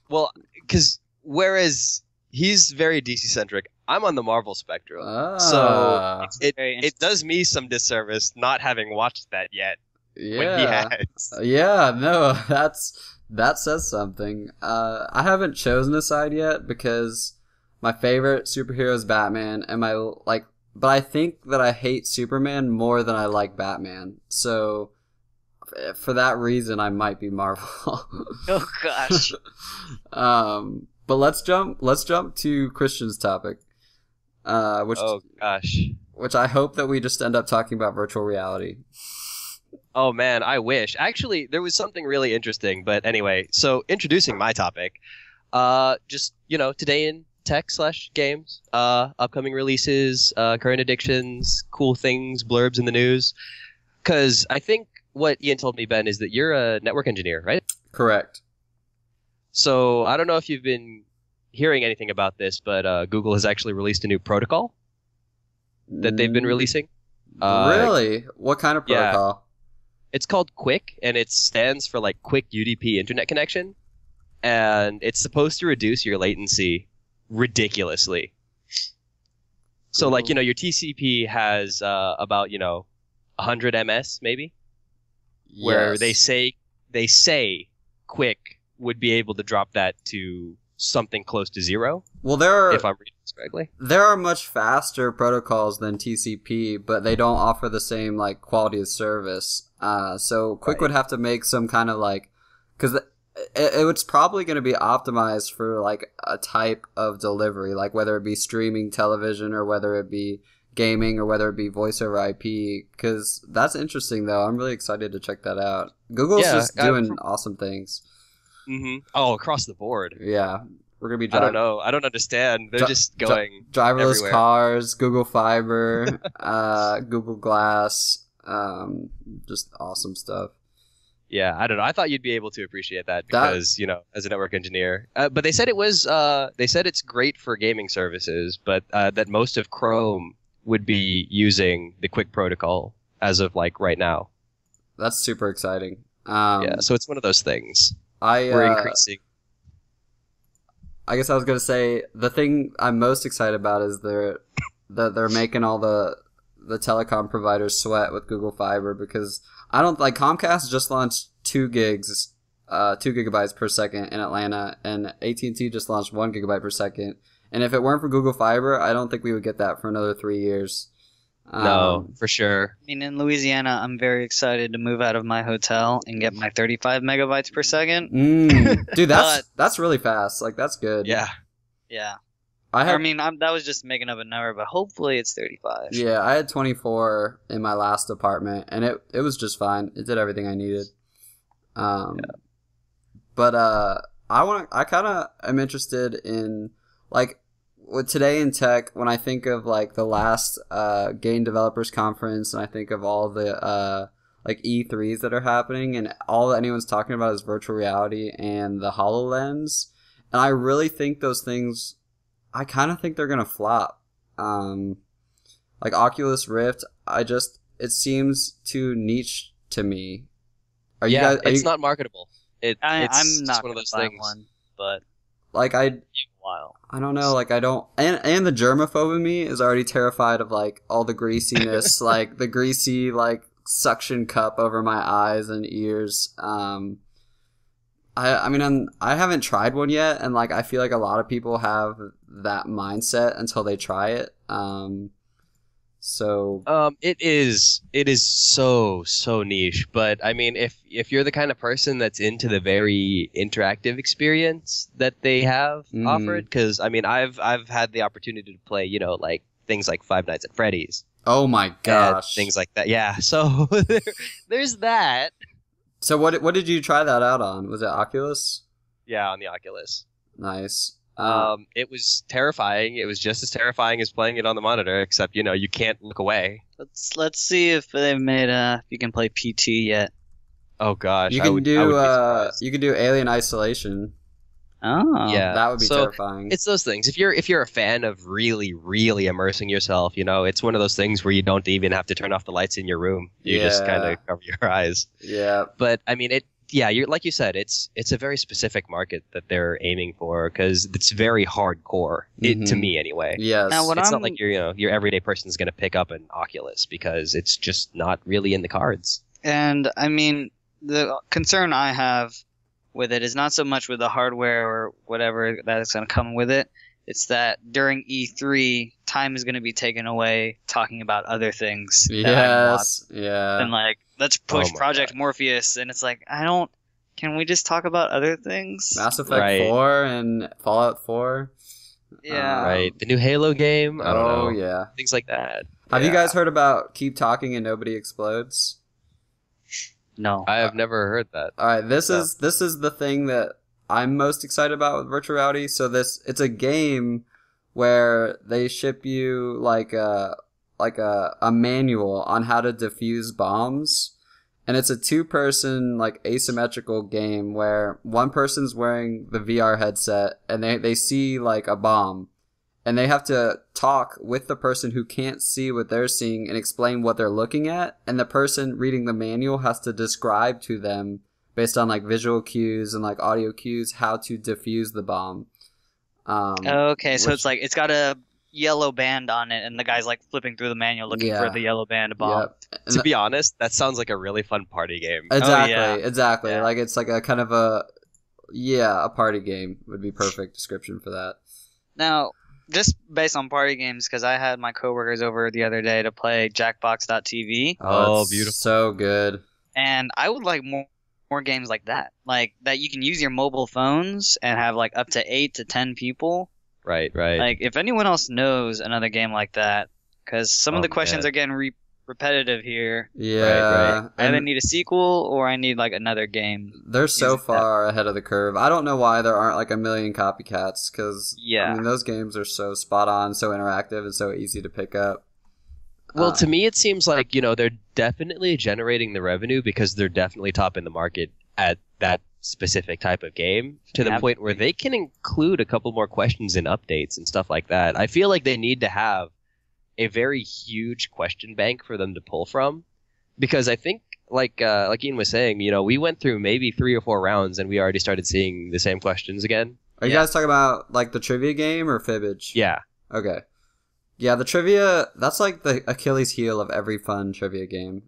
Well, because whereas he's very DC centric, I'm on the Marvel spectrum. So it does me some disservice not having watched that yet. Yeah. When he has. Yeah, no, that says something. I haven't chosen a side yet because my favorite superhero is Batman, and but I think that I hate Superman more than I like Batman. So for that reason, I might be Marvel. Oh gosh. But let's jump to Christian's topic. Which I hope that we just end up talking about virtual reality. Oh man, I wish. Actually, there was something really interesting, but anyway, so introducing my topic, just, today in tech/games, upcoming releases, current addictions, cool things, blurbs in the news, because I think what Ian told me, Ben, is that you're a network engineer, right? Correct. So I don't know if you've been hearing anything about this, but Google has actually released a new protocol that they've been releasing. Really? What kind of protocol? Yeah. It's called QUIC, and it stands for like Quick UDP Internet Connection, and it's supposed to reduce your latency ridiculously. So, like, your TCP has about 100 ms maybe, where they say QUIC would be able to drop that to something close to zero. Well, if I'm reading this correctly, there are much faster protocols than TCP, but they don't offer the same like quality of service. So QUIC would have to make some kind of because it's probably going to be optimized for like a type of delivery, like whether it be streaming television or whether it be gaming or whether it be voice over IP. Because that's interesting, though. I'm really excited to check that out. Google's just doing awesome things. Mm-hmm. Oh, across the board. Yeah. We're going to be I don't know. I don't understand. They're just going driverless everywhere. Cars, Google Fiber, Google Glass, just awesome stuff. Yeah, I don't know. I thought you'd be able to appreciate that because, as a network engineer. But they said it's great for gaming services, but that most of Chrome would be using the QUIC protocol as of like right now. That's super exciting. Yeah, so it's one of those things. We're increasing. I guess I was gonna say the thing I'm most excited about is they're making all the telecom providers sweat with Google Fiber, because I don't like Comcast just launched 2 gigabytes per second in Atlanta, and AT&T just launched 1 gigabyte per second. And if it weren't for Google Fiber, I don't think we would get that for another 3 years. No, for sure. I mean, in Louisiana, I'm very excited to move out of my hotel and get my 35 megabytes per second. Dude, that's really fast. Like, that's good. Yeah. Yeah. That was just making up a number, but hopefully it's 35. Yeah, I had 24 in my last apartment, and it was just fine. It did everything I needed. But I kind of am interested in, like, with Today in Tech, when I think of like the last game developers conference, and I think of all the like E3s that are happening, and all that anyone's talking about is virtual reality and the HoloLens, and I really think those things, I kind of think they're gonna flop. Like Oculus Rift, it seems too niche to me. It's not marketable. I'm not one of those buy things. one, but like I don't know, like I don't, and the germaphobe in me is already terrified of like all the greasiness, like the greasy like suction cup over my eyes and ears. I haven't tried one yet, and like I feel like a lot of people have that mindset until they try it. It is so niche, but I mean, if you're the kind of person that's into the very interactive experience that they have offered, because I mean, I've had the opportunity to play, like things like Five Nights at Freddy's. Oh my gosh, things like that. Yeah, so there's that. So what did you try that out on? Was it Oculus? Yeah, on the Oculus. Nice. It was terrifying. It was just as terrifying as playing it on the monitor, except you can't look away. Let's see if they've made if you can play PT yet. Oh gosh, you can do Alien Isolation. Oh, yeah, that would be terrifying. It's those things. If you're a fan of really, really immersing yourself, it's one of those things where you don't even have to turn off the lights in your room. You just kind of cover your eyes. Yeah. But I mean, you're like you said, it's a very specific market that they're aiming for, because it's very hardcore, to me anyway. Yes. Now, it's not like your everyday person's going to pick up an Oculus, because it's just not really in the cards. And I mean, the concern I have with it is not so much with the hardware or whatever that's going to come with it. It's that during E3, time is going to be taken away talking about other things. Yes. Yeah. And like, let's push Project Morpheus, and it's like, can we just talk about other things? Mass Effect 4 and Fallout 4. Yeah. Right. The new Halo game. I don't know. Yeah. Things like that. Have you guys heard about Keep Talking and Nobody Explodes? No. I have never heard that. All right. This is the thing that I'm most excited about with virtual reality. So it's a game where they ship you like a manual on how to defuse bombs, and it's a 2-person like asymmetrical game where one person's wearing the VR headset and they see like a bomb, and they have to talk with the person who can't see what they're seeing and explain what they're looking at, and the person reading the manual has to describe to them based on like visual cues and like audio cues how to defuse the bomb. Okay, so it's like it's got a yellow band on it, and the guy's like flipping through the manual looking for the yellow band bomb. Yep. To be honest, that sounds like a really fun party game. Exactly. Yeah. Like it's like a kind of a party game would be perfect description for that. Now, just based on party games, because I had my coworkers over the other day to play Jackbox.tv. Oh, beautiful. So good. And I would like more games like that you can use your mobile phones and have like up to 8 to 10 people. Right. Like, if anyone else knows another game like that, because some of the questions are getting repetitive here. Yeah. Right. I either need a sequel or I need like another game. They're so far ahead of the curve. I don't know why there aren't like a million copycats, because I mean, those games are so spot on, so interactive, and so easy to pick up. Well, to me, it seems like, they're definitely generating the revenue because they're definitely top in the market at that specific type of game, to the point where they can include a couple more questions in updates and stuff like that. I feel like they need to have a very huge question bank for them to pull from, because I think like Ian was saying, we went through maybe 3 or 4 rounds and we already started seeing the same questions again. Are you guys talking about like the trivia game or Fibbage? Yeah. Okay. Yeah, the trivia, that's like the Achilles heel of every fun trivia game,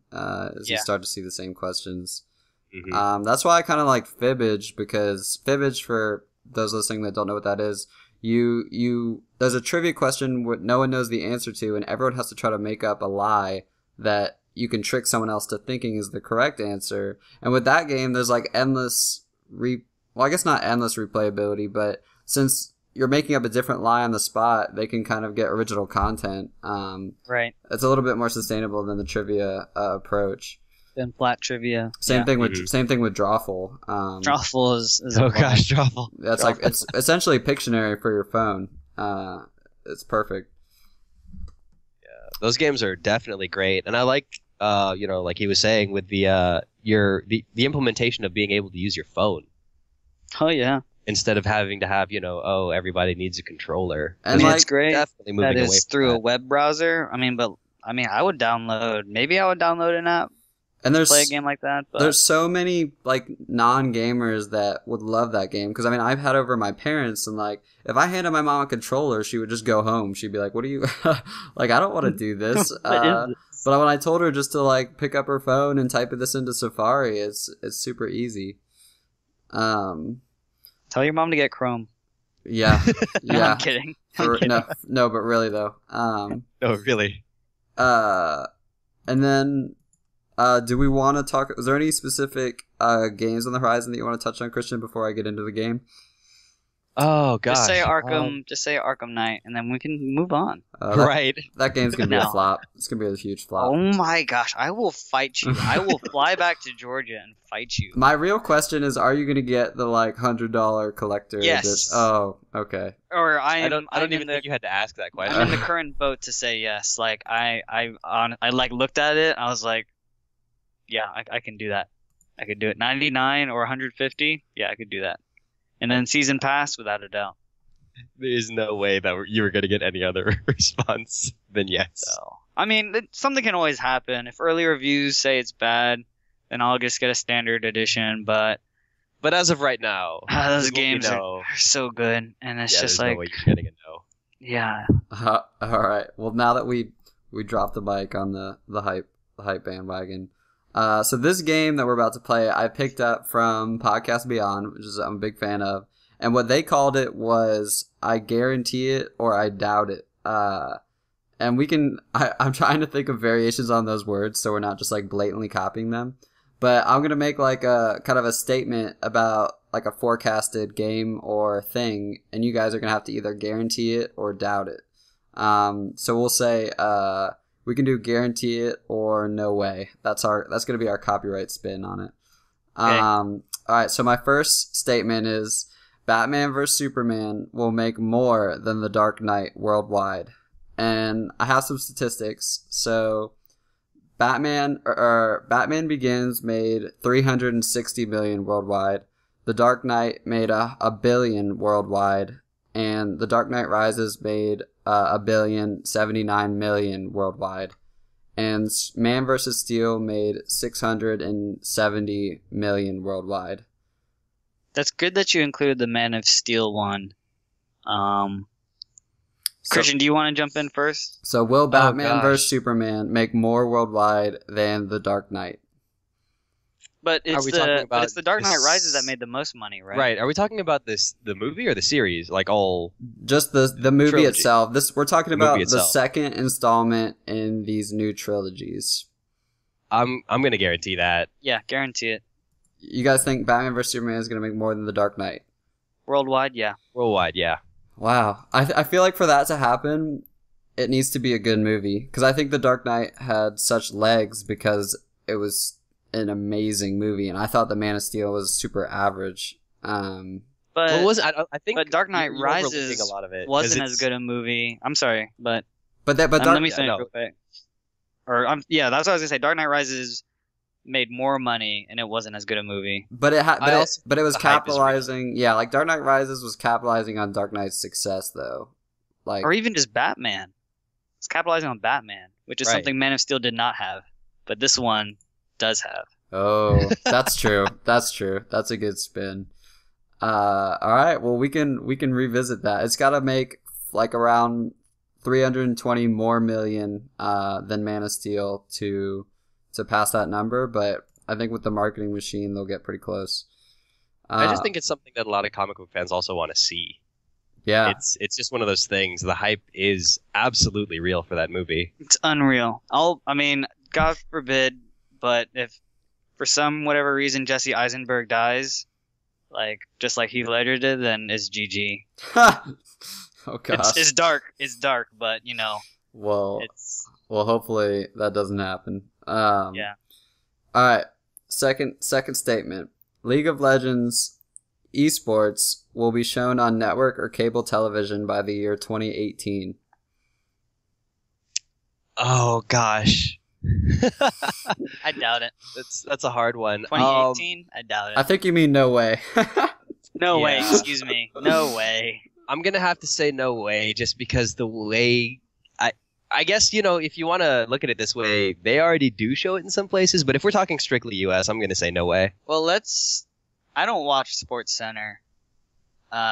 you start to see the same questions. Mm-hmm. That's why I kind of like Fibbage, because Fibbage, for those listening that don't know what that is, there's a trivia question no one knows the answer to, and everyone has to try to make up a lie that you can trick someone else to thinking is the correct answer. And with that game, there's like endless I guess not endless replayability, but since you're making up a different lie on the spot, they can kind of get original content. Right. It's a little bit more sustainable than the trivia approach. Than flat trivia. Same thing with Drawful. Drawful is Drawful. That's Drawful. Like it's essentially Pictionary for your phone. It's perfect. Yeah, those games are definitely great, and I like like he was saying with the implementation of being able to use your phone. Oh yeah. Instead of having to have, everybody needs a controller. And it's great definitely moving that away is from through that. a web browser. I would download an app and play a game like that. But there's so many like non-gamers that would love that game, because I've had over my parents, and like if I handed my mom a controller, she would just go home. She'd be like, "What are you like? I don't want to do this." But when I told her just to like pick up her phone and type this into Safari, it's super easy. Tell your mom to get Chrome. Yeah. Yeah. I'm kidding. No, but really though. No, really. And then, do we want to talk? Is there any specific games on the horizon that you want to touch on, Christian, before I get into the game? Oh gosh. Just say Arkham. Just say Arkham Knight, and then we can move on. Right. That game's gonna be a flop. It's gonna be a huge flop. Oh my gosh! I will fight you. I will fly back to Georgia and fight you. My real question is: are you gonna get the like $100 collector? Yes. Edition? Oh, okay. Or I don't even think you had to ask that question. I'm in the current boat to say yes. Like I like looked at it. I was like, yeah, I can do that. I could do it. 99 or 150. Yeah, I could do that. And then season pass, without a doubt. There is no way that you were going to get any other response than yes. So, something can always happen. If early reviews say it's bad, then I'll just get a standard edition. But as of right now, those games are so good, and it's just like, no way you're getting a no. Yeah. All right. Well, now that we dropped the mic on the hype bandwagon. So this game that we're about to play, I picked up from Podcast Beyond, which is I'm a big fan of. And what they called it was I guarantee it or I doubt it. And I'm trying to think of variations on those words so we're not just like blatantly copying them. But I'm going to make like a kind of a statement about like a forecasted game or thing. And you guys are going to have to either guarantee it or doubt it. So we'll say, we can do guarantee it or no way. That's going to be our copyright spin on it. Okay. All right. So my first statement is Batman vs Superman will make more than The Dark Knight worldwide. And I have some statistics. So Batman Begins made 360 million worldwide. The Dark Knight made a billion worldwide. And The Dark Knight Rises made $1,079,000,000 worldwide, and Man vs. Steel made 670 million worldwide. That's good that you included the Man of Steel one. Christian, do you want to jump in first? So will Batman vs. Superman make more worldwide than The Dark Knight? But it's the Dark Knight Rises that made the most money, right? Right. Are we talking about the movie or the series? Like all just the movie trilogy itself. We're talking about the second installment in these new trilogies. I'm gonna guarantee that. Yeah, guarantee it. You guys think Batman vs Superman is gonna make more than The Dark Knight? Worldwide, yeah. Worldwide, yeah. Wow. I feel like for that to happen, it needs to be a good movie, because I think The Dark Knight had such legs because it was an amazing movie, and I thought The Man of Steel was super average. But Dark Knight Rises a lot of it, wasn't as good a movie. I'm sorry, but let me finish real quick. That's what I was gonna say. Dark Knight Rises made more money, and it wasn't as good a movie. But it was capitalizing. Yeah, like Dark Knight Rises was capitalizing on Dark Knight's success, though. Or even just Batman. It's capitalizing on Batman, which is something Man of Steel did not have. but this one does have. Oh, that's true. That's true. That's a good spin. All right. Well, we can revisit that. It's got to make like around 320 more million than Man of Steel to pass that number, but I think with the marketing machine they'll get pretty close. I just think it's something that a lot of comic book fans also want to see. Yeah. It's just one of those things. The hype is absolutely real for that movie. It's unreal. I mean, God forbid, but if for some whatever reason Jesse Eisenberg dies, like just like Heath Ledger did, then it's GG. Oh gosh. It's dark. It's dark, but you know. Well, hopefully that doesn't happen. Yeah. All right. Second statement. League of Legends esports will be shown on network or cable television by the year 2018. Oh gosh. I doubt it. That's a hard one. 2018? I doubt it. I think you mean no way. No way, excuse me. No way. I'm going to have to say no way just because the way I guess, you know, if you want to look at it this way, they already do show it in some places, but if we're talking strictly US, I'm going to say no way. Well, I don't watch Sports Center.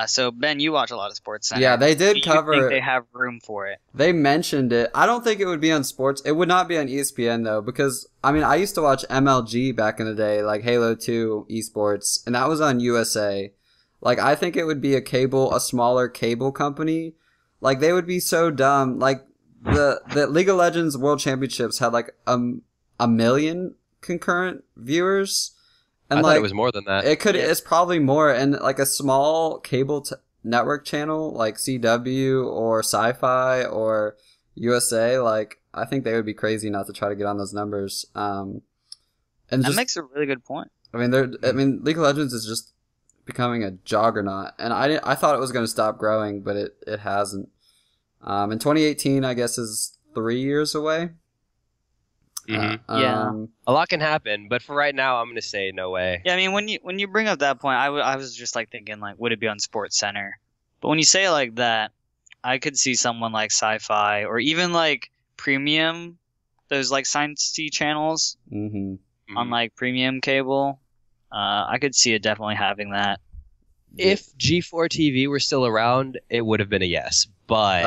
So Ben, you watch a lot of Sports Center. Yeah, they did cover. You think they have room for it? They mentioned it. I don't think it would be on sports. It would not be on ESPN though, because I mean, I used to watch MLG back in the day, like Halo 2 esports, and that was on USA. Like, I think it would be a smaller cable company. Like, they would be so dumb. Like, the League of Legends World Championships had like a million concurrent viewers. And I like, thought it was more than that. It's probably more. And like a small cable network channel like CW or Sci-Fi or USA, like I think they would be crazy not to try to get on those numbers. And that makes a really good point. I mean, League of Legends is just becoming a juggernaut, and I thought it was going to stop growing, but it hasn't. In 2018, I guess is 3 years away. Mm-hmm. Yeah, a lot can happen, but for right now, I'm going to say no way. Yeah, I mean, when you bring up that point, I was just like thinking like, would it be on Sports Center? But when you say it like that, I could see someone like Sci-Fi or even like Premium, those like Science channels on like Premium cable. I could see it definitely having that. If G4 TV were still around, it would have been a yes, but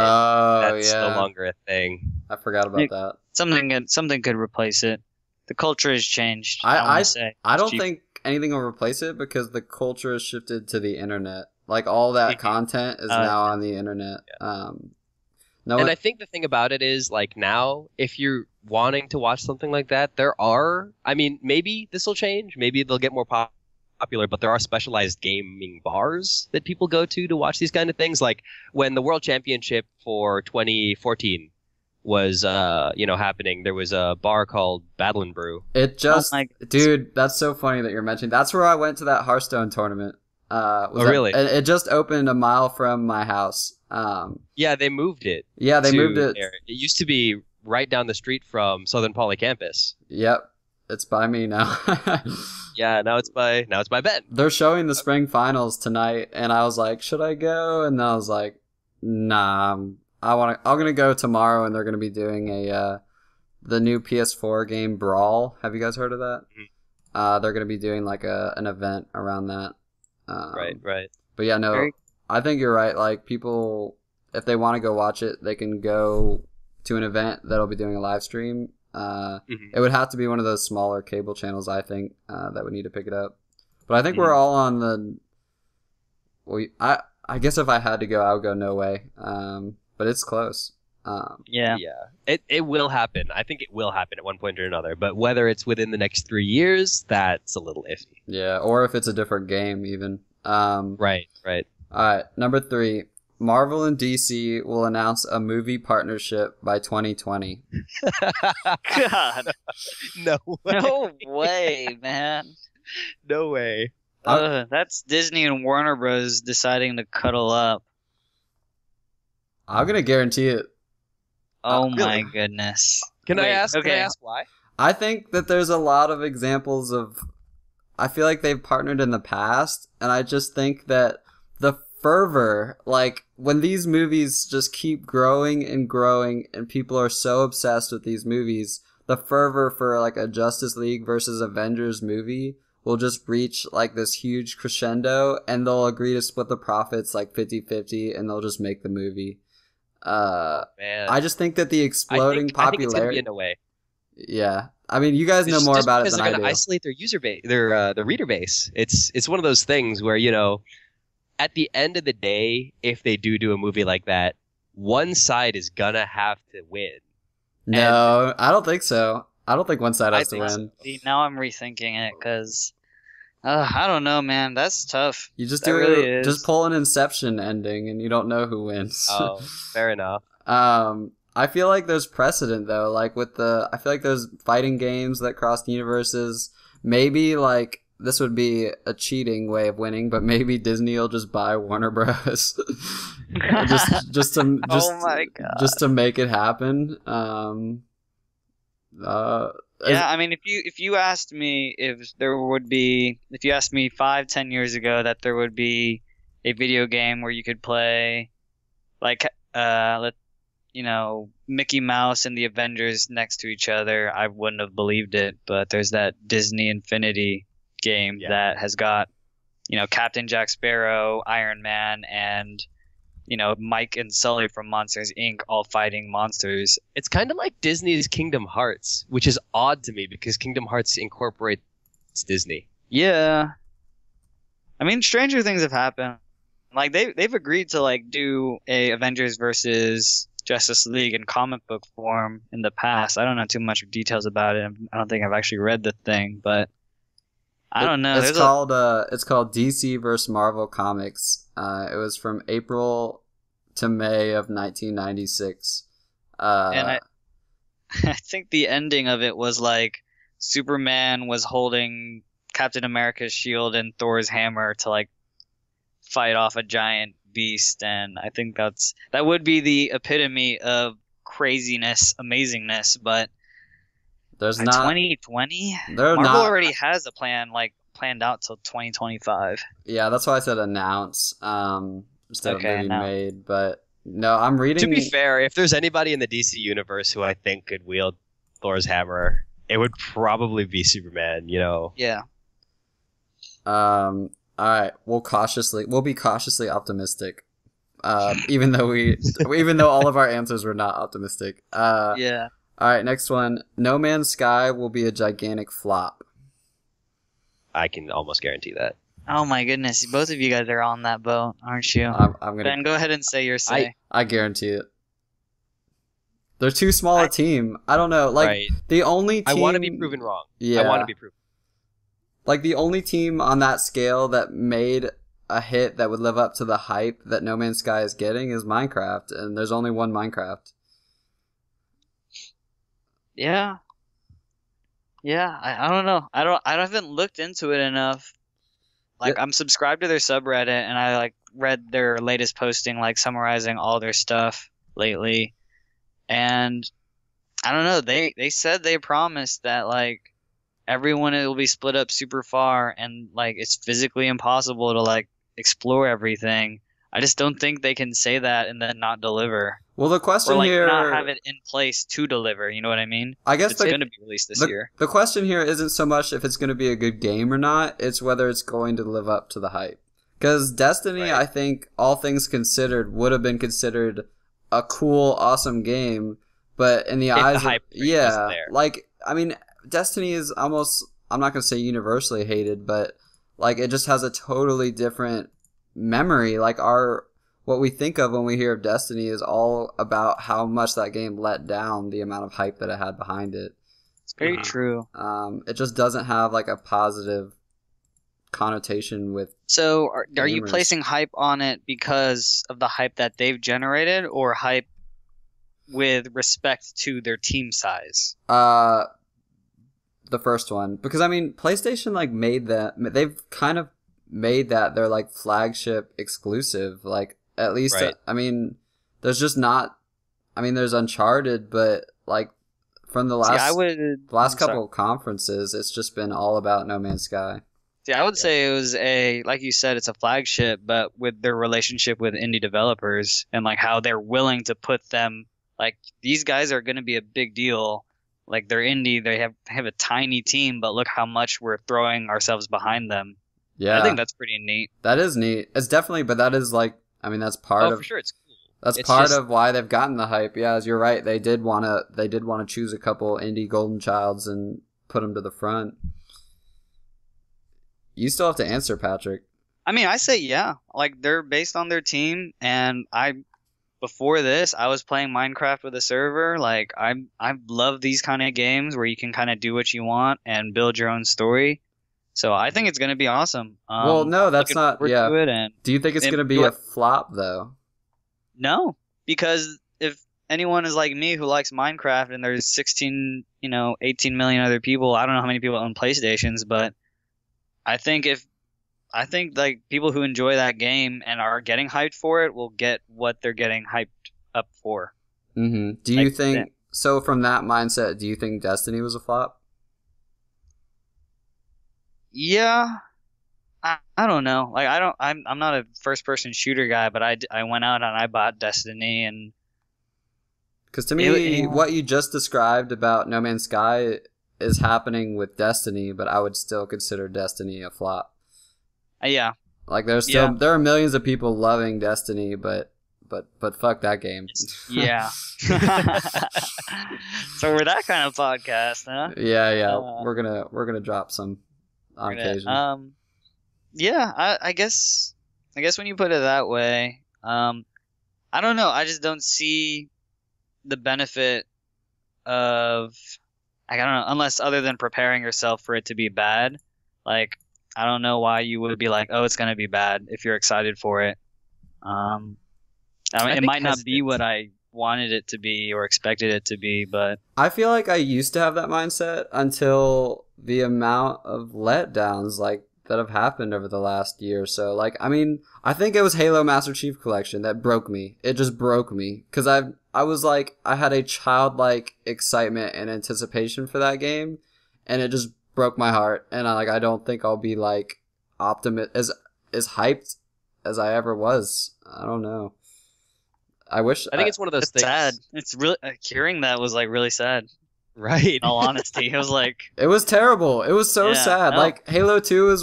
that's no longer a thing. I forgot about that. Something could replace it. The culture has changed. I don't think anything will replace it because the culture has shifted to the internet. Like all that content is now on the internet. Yeah. I think the thing about it is like now, if you're wanting to watch something like that, maybe this will change. Maybe they'll get more popular, but there are specialized gaming bars that people go to watch these kind of things. Like when the World Championship for 2014 was happening, there was a bar called Battle and Brew. Dude, that's so funny that you're mentioning. That's where I went to that Hearthstone tournament. Really? It just opened a mile from my house. Yeah, they moved it. Yeah, they moved it. There. It used to be right down the street from Southern Poly campus. Yep, it's by me now. Yeah, now it's by Ben. They're showing the spring finals tonight, and I was like, should I go? And I was like, nah, I'm gonna go tomorrow, and they're gonna be doing the new PS4 game Brawl. Have you guys heard of that? Mm-hmm. They're gonna be doing like an event around that. Right. But yeah, no, I think you're right. Like people, if they want to go watch it, they can go to an event that'll be doing a live stream. It would have to be one of those smaller cable channels, I think, that would need to pick it up. But I think we're all on the. Well, I guess if I had to go, I would go no way. But it's close. Yeah. It will happen. I think it will happen at one point or another. But whether it's within the next 3 years, that's a little iffy. Yeah, or if it's a different game, even. Right. All right, number 3. Marvel and DC will announce a movie partnership by 2020. God. No way. No way, man. No way. That's Disney and Warner Bros. Deciding to cuddle up. I'm going to guarantee it. Oh my goodness. Can I ask why? I think that there's a lot of examples of... I feel like they've partnered in the past, and I just think that the fervor, like when these movies just keep growing and growing and people are so obsessed with these movies, the fervor for like a Justice League versus Avengers movie will just reach like this huge crescendo, and they'll agree to split the profits like 50-50, and they'll just make the movie. Man. I just think that the exploding popularity. I think it's gonna be in a way. Yeah, I mean, you guys know more about it than I do. They're gonna isolate their user base, their reader base. It's one of those things where, you know, at the end of the day, if they do a movie like that, one side is gonna have to win. No, I don't think so. I don't think one side has to win. So. Now I'm rethinking it because I don't know, man. That's tough. You just just pull an Inception ending, and you don't know who wins. Oh, fair enough. I feel like there's precedent though. Like I feel like those fighting games that cross universes. Maybe like this would be a cheating way of winning, but maybe Disney will just buy Warner Bros. just to oh my God. Just to make it happen. Yeah, I mean, if you asked me if you asked me 5-10 years ago that there would be a video game where you could play like Mickey Mouse and the Avengers next to each other, I wouldn't have believed it. But there's that Disney Infinity game that has got, Captain Jack Sparrow, Iron Man, and Mike and Sully from Monsters Inc. all fighting monsters. It's kind of like Disney's Kingdom Hearts, which is odd to me because Kingdom Hearts incorporates Disney. Yeah. I mean, stranger things have happened. Like they've agreed to like do a Avengers versus Justice League in comic book form in the past. I don't know too much details about it. I don't think I've actually read the thing, but I don't know. It's called DC versus Marvel Comics. It was from April to May of 1996. And I think the ending of it was like Superman was holding Captain America's shield and Thor's hammer to like fight off a giant beast, and I think that would be the epitome of craziness, amazingness, but there's not 2020. Marvel already has a plan planned out till 2025. Yeah, that's why I said announce instead of maybe made. But no, I'm reading. To be fair, if there's anybody in the DC universe who I think could wield Thor's hammer, it would probably be Superman. Yeah. All right, we'll be cautiously optimistic. Even though all of our answers were not optimistic. Yeah. All right, next one. No Man's Sky will be a gigantic flop. I can almost guarantee that. Oh my goodness, both of you guys are on that boat, aren't you? Ben, go ahead and say your say. I guarantee it. They're too small a team. I don't know. Like the only team. I want to be proven wrong. Yeah. I want to be proven. Like the only team on that scale that made a hit that would live up to the hype that No Man's Sky is getting is Minecraft, and there's only one Minecraft. Yeah. Yeah, I don't know. I haven't looked into it enough. Like I'm subscribed to their subreddit, and I like read their latest posting, like summarizing all their stuff lately. And I don't know. They said they promised that like everyone will be split up super far, and like it's physically impossible to like explore everything. I just don't think they can say that and then not deliver. Well, the question here, not have it in place to deliver. You know what I mean? I guess it's going to be released this year. The question here isn't so much if it's going to be a good game or not; it's whether it's going to live up to the hype. Because Destiny, I think, all things considered, would have been considered a cool, awesome game, but in the eyes the hype wasn't there. Like I mean, Destiny is almost, I'm not going to say universally hated, but like it just has a totally different memory. Like what we think of when we hear of Destiny is all about how much that game let down, the amount of hype that it had behind it. It's very true. It just doesn't have like a positive connotation with. So are you placing hype on it because of the hype that they've generated, or hype with respect to their team size? The first one, because I mean PlayStation like made that, they've kind of made that their like flagship exclusive, like at least I mean there's just not, I mean there's Uncharted, but like from the last couple of conferences it's just been all about No Man's Sky. I would say it was like you said, it's a flagship, but with their relationship with indie developers and like how they're willing to put them, like these guys are going to be a big deal, Like they're indie, they have a tiny team, but look how much we're throwing ourselves behind them. Yeah, I think that's pretty neat. That is neat. It's definitely, but that is like, I mean, that's part of. For sure, it's cool. That's part of why they've gotten the hype. Yeah, as you're right, they did want to choose a couple indie golden childs and put them to the front. You still have to answer, Patrick. I mean, I say yeah. Like they're based on their team, and before this, I was playing Minecraft with a server. Like I love these kind of games where you can kind of do what you want and build your own story. So I think it's gonna be awesome. Well, no, that's not. Yeah. Do you think it's gonna be a flop though? No, because if anyone is like me who likes Minecraft and there's 18 million other people, I don't know how many people own PlayStations, but I think like people who enjoy that game and are getting hyped for it will get what they're getting hyped up for. Mm-hmm. Do you think so? From that mindset, do you think Destiny was a flop? Yeah. I don't know. Like I'm not a first person shooter guy, but I went out and I bought Destiny, and because to me what you just described about No Man's Sky is happening with Destiny, but I would still consider Destiny a flop. Yeah. Like there are millions of people loving Destiny, but fuck that game. Yeah. So we're that kind of podcast, huh? Yeah. We're gonna drop some on occasion. Yeah, I guess when you put it that way, I don't know. I just don't see the benefit of, I don't know, unless other than preparing yourself for it to be bad. Like, I don't know why you would be like, oh, it's gonna be bad if you're excited for it. I mean, it might not be what I wanted it to be or expected it to be, but I feel like I used to have that mindset until the amount of letdowns that have happened over the last year or so. Like, I mean, I think it was Halo Master Chief Collection that broke me. It just broke me because I was like, I had a childlike excitement and anticipation for that game, and it just broke my heart. And I don't think I'll be like as hyped as I ever was. I don't know. I think it's one of those things. Sad. It's really hearing that was like really sad. Right. In all honesty, it was like, it was terrible. It was so sad. No. Like Halo 2 is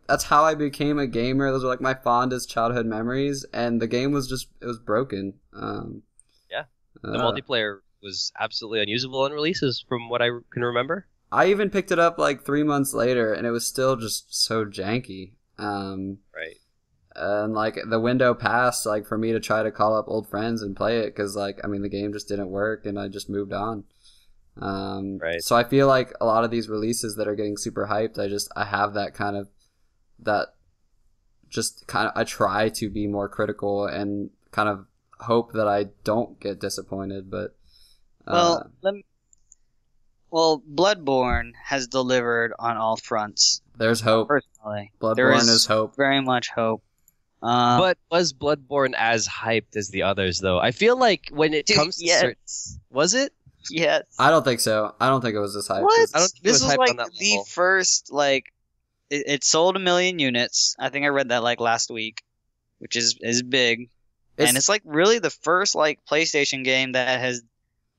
that's how I became a gamer. Those are like my fondest childhood memories, and the game was it was broken. Yeah. The multiplayer was absolutely unusable on releases from what I can remember. I even picked it up like 3 months later, and it was still just so janky. Right. And like the window passed like for me to try to call up old friends and play it because the game just didn't work, and I just moved on. Right. So I feel like a lot of these releases that are getting super hyped, I have I try to be more critical and kind of hope that I don't get disappointed, but Bloodborne has delivered on all fronts. There's hope. Personally, Bloodborne is hope. Very much hope. But was Bloodborne as hyped as the others, though? I feel like when it comes to was it? Yes. I don't think so. I don't think it was this hyped. What? I don't think this it was hyped like on that the level. first it sold 1 million units. I think I read that like last week, which is big. And it's like really the first like PlayStation game that has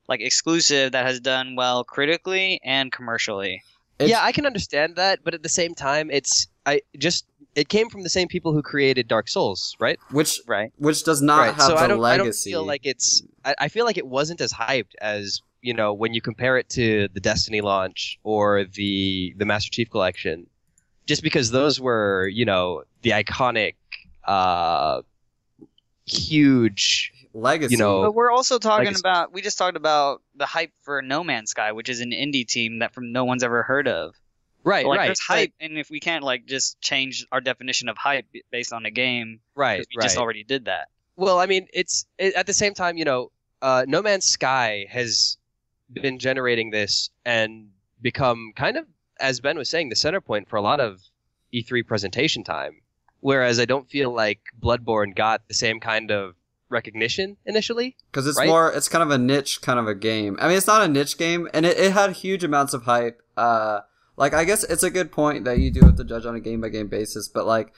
like exclusive that has done well critically and commercially. Yeah, I can understand that, but at the same time, it came from the same people who created Dark Souls, right? Which does not have the legacy. I don't feel like it's. I feel like it wasn't as hyped as when you compare it to the Destiny launch or the Master Chief Collection, just because those were the iconic, huge legacy. But we're also talking about. We just talked about the hype for No Man's Sky, which is an indie team that no one's ever heard of. Right, right. There's hype, and if we can't just change our definition of hype based on a game, right, we just already did that. Well, I mean, at the same time, No Man's Sky has been generating this and become kind of, as Ben was saying, the center point for a lot of E3 presentation time. Whereas I don't feel like Bloodborne got the same kind of recognition initially, because it's kind of a niche kind of a game. I mean, it's not a niche game, and it had huge amounts of hype. I guess it's a good point that you do have to judge on a game by game basis, but like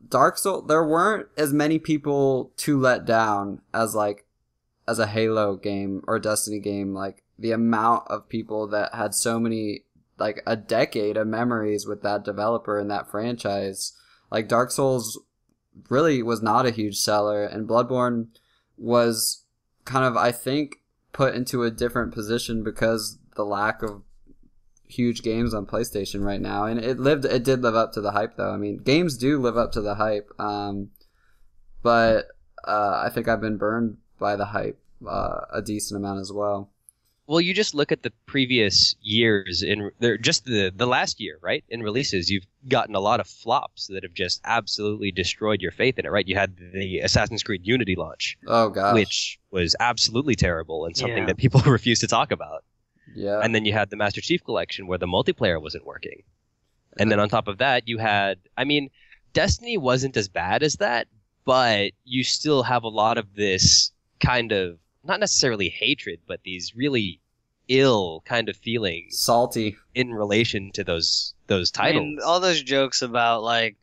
Dark Souls, there weren't as many people to let down as a Halo game or a Destiny game. Like the amount of people that had so many, like a decade of memories with that developer and that franchise. Like Dark Souls really was not a huge seller, and Bloodborne was kind of, I think, put into a different position because the lack of huge games on PlayStation right now, and it did live up to the hype though. I mean, games do live up to the hype, but I think I've been burned by the hype a decent amount as well. Well, you just look at the previous years just the last year, right? In releases, you've gotten a lot of flops that have just absolutely destroyed your faith in it, right? You had the Assassin's Creed Unity launch, oh gosh, which was absolutely terrible and something that people refuse to talk about. Yeah. And then you had the Master Chief Collection where the multiplayer wasn't working. And then on top of that, you had, I mean, Destiny wasn't as bad as that, but you still have a lot of this kind of, not necessarily hatred, but these really ill kind of feelings. Salty. In relation to those titles. I mean, all those jokes about, like,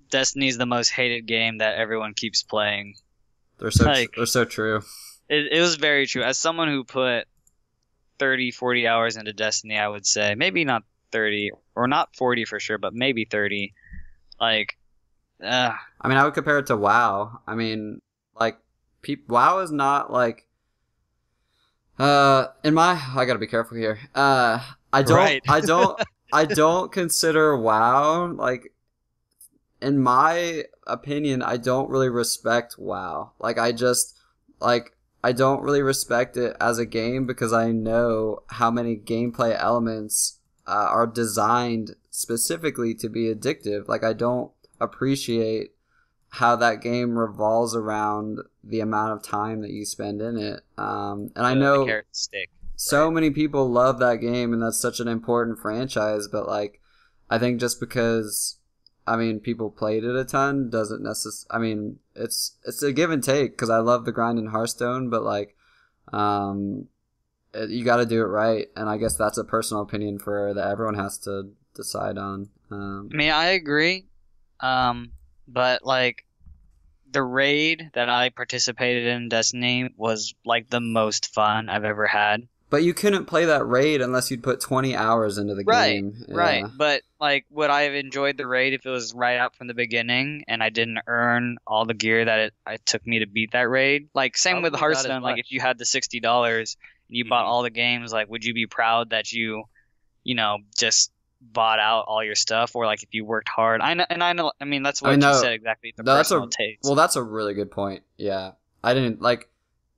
Destiny's the most hated game that everyone keeps playing. They're so true. It was very true. As someone who put 30, 40 hours into Destiny, I would say, maybe not 30, or not 40 for sure, but maybe 30. Like, I mean, I would compare it to WoW. I mean, like, WoW is not like, I gotta be careful here. I don't consider WoW, like, in my opinion, I don't really respect WoW. Like, I don't really respect it as a game because I know how many gameplay elements are designed specifically to be addictive. Like, I don't appreciate how that game revolves around the amount of time that you spend in it. And I know carrot stick, so many people love that game, and that's such an important franchise, but, like, I think just because, I mean, people played it a ton doesn't necessarily, I mean, it's a give and take, because I love the grind in Hearthstone, but, like, you got to do it right, and I guess that's a personal opinion that everyone has to decide on. I mean, I agree, but, like, the raid that I participated in Destiny was, like, the most fun I've ever had. But you couldn't play that raid unless you'd put 20 hours into the game. Yeah. Right. But, like, would I have enjoyed the raid if it was right out from the beginning and I didn't earn all the gear that it took me to beat that raid? Like, same with Hearthstone. Like, if you had the $60 and you bought all the games, like, would you be proud that you just bought out all your stuff? Or, like, if you worked hard? I know. I mean, that's what you said exactly. Personal taste. Well, that's a really good point. Yeah. I didn't, like...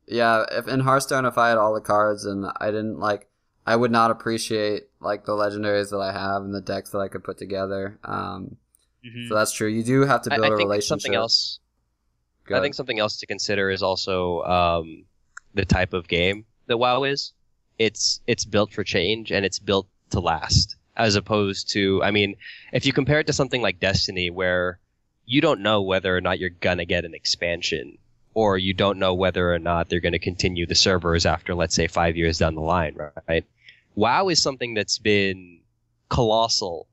Yeah, if in Hearthstone, if I had all the cards and I didn't, like, I would not appreciate, like, the legendaries that I have and the decks that I could put together. So that's true. You do have to build a relationship. I think something else to consider is also the type of game that WoW is. It's built for change and it's built to last, as opposed to, I mean, if you compare it to something like Destiny, where you don't know whether or not you're gonna get an expansion, or you don't know whether or not they're going to continue the servers after, let's say, 5 years down the line, right? WoW is something that's been colossal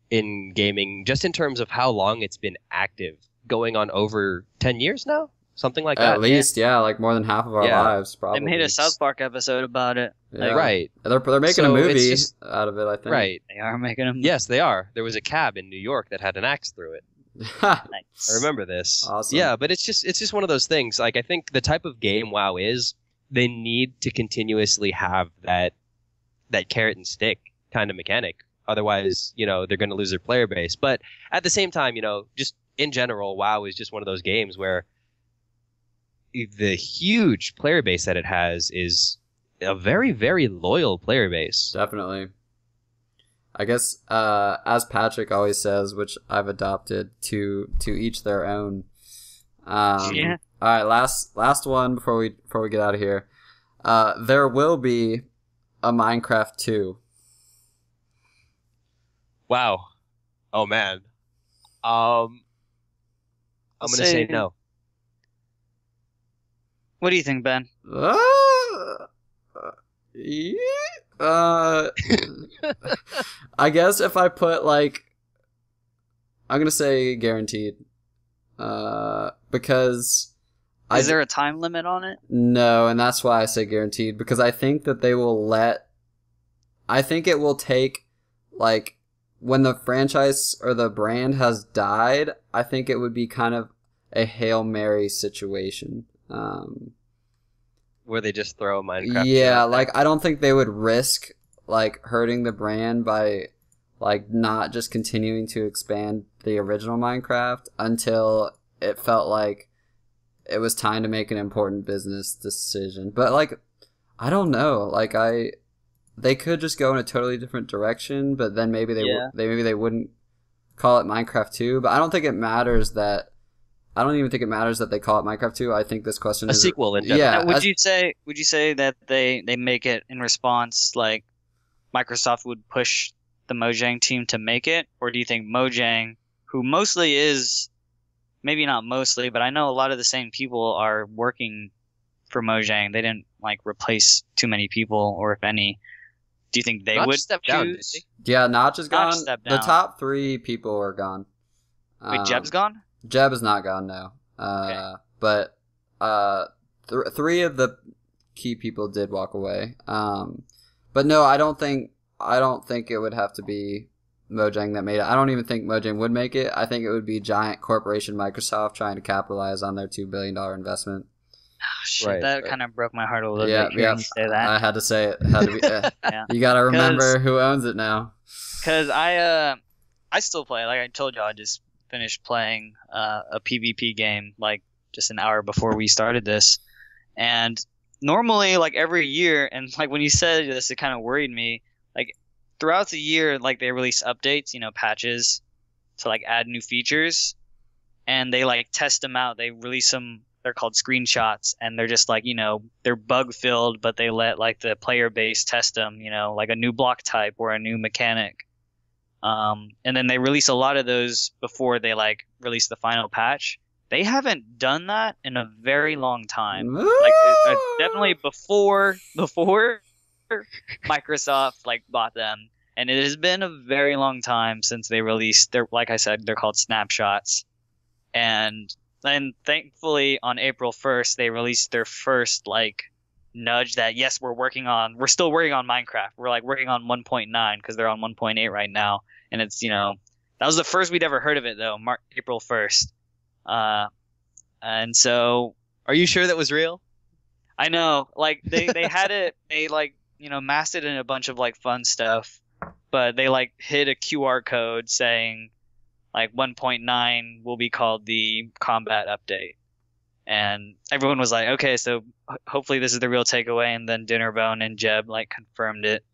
in gaming, just in terms of how long it's been active, going on over 10 years now? Something like that. At least, yeah, like more than half of our lives, probably. They made a South Park episode about it. Yeah. Like, right. They're making a movie out of it, I think. Right. They are making a movie. Yes, they are. There was a cab in New York that had an axe through it. Nice. I remember this. Awesome. Yeah, but it's just one of those things. Like, I think the type of game WoW is, they need to continuously have that carrot and stick kind of mechanic. Otherwise, they're going to lose their player base. But at the same time, just in general, WoW is just one of those games where the huge player base that it has is a very, very loyal player base. Definitely. I guess, as Patrick always says, which I've adopted, to each their own. Yeah. All right, last one before we get out of here. There will be a Minecraft 2. Wow. Oh man. I'm gonna say no. What do you think, Ben? I guess if I put, like, I'm gonna say guaranteed, because Is there a time limit on it? No, and that's why I say guaranteed, because I think that they will I think it will take, like, when the franchise or the brand has died, I think it would be kind of a Hail Mary situation. Where they just throw Minecraft. Yeah, like, I don't think they would risk, like, hurting the brand by, like, not just continuing to expand the original Minecraft until it felt like it was time to make an important business decision. But, like, I don't know. Like, they could just go in a totally different direction, but then maybe they wouldn't call it Minecraft 2. But I don't think it matters that. I don't even think it matters that they call it Minecraft 2. I think this question is a sequel in general. Yeah. Now, would you say that they make it in response, like Microsoft would push the Mojang team to make it, or do you think Mojang, who mostly is, maybe not mostly, but I know a lot of the same people are working for Mojang. They didn't like replace too many people, or if any. Do you think they would step choose? down? Did they? Yeah, Notch is gone. Stepped The down. top 3 people are gone. Wait, Jeb's gone? Jeb is not gone, no. Okay. But 3 of the key people did walk away. But no, I don't think it would have to be Mojang that made it. I don't even think Mojang would make it. I think it would be giant corporation Microsoft trying to capitalize on their $2 billion investment. Oh, shit, Right, that kind of broke my heart a little bit. Yeah, hearing you say that. I had to say it. Had to be, Yeah. You gotta remember who owns it now. Because I still play. Like I told you, I just finished playing a PvP game like just an hour before we started this. And normally, like every year, and like when you said this, it kind of worried me. Like throughout the year, like they release updates, patches to like add new features, and they like test them out. They release them. They're called screenshots, and they're just like, they're bug filled, but they let like the player base test them, like a new block type or a new mechanic. And then they release a lot of those before they like release the final patch. They haven't done that in a very long time. Like definitely before Microsoft like bought them, and it has been a very long time since they released their, like I said, they're called snapshots. And then thankfully on April 1st they released their first like nudge that yes, we're still working on Minecraft. We're like working on 1.9 because they're on 1.8 right now, and it's that was the first we'd ever heard of it though, April 1st. And so are you sure that was real? I know, like they had it, they like masked it in a bunch of like fun stuff, but they like hid a QR code saying like 1.9 will be called the combat update. And everyone was like, okay, so hopefully this is the real takeaway. And then Dinnerbone and Jeb like confirmed it.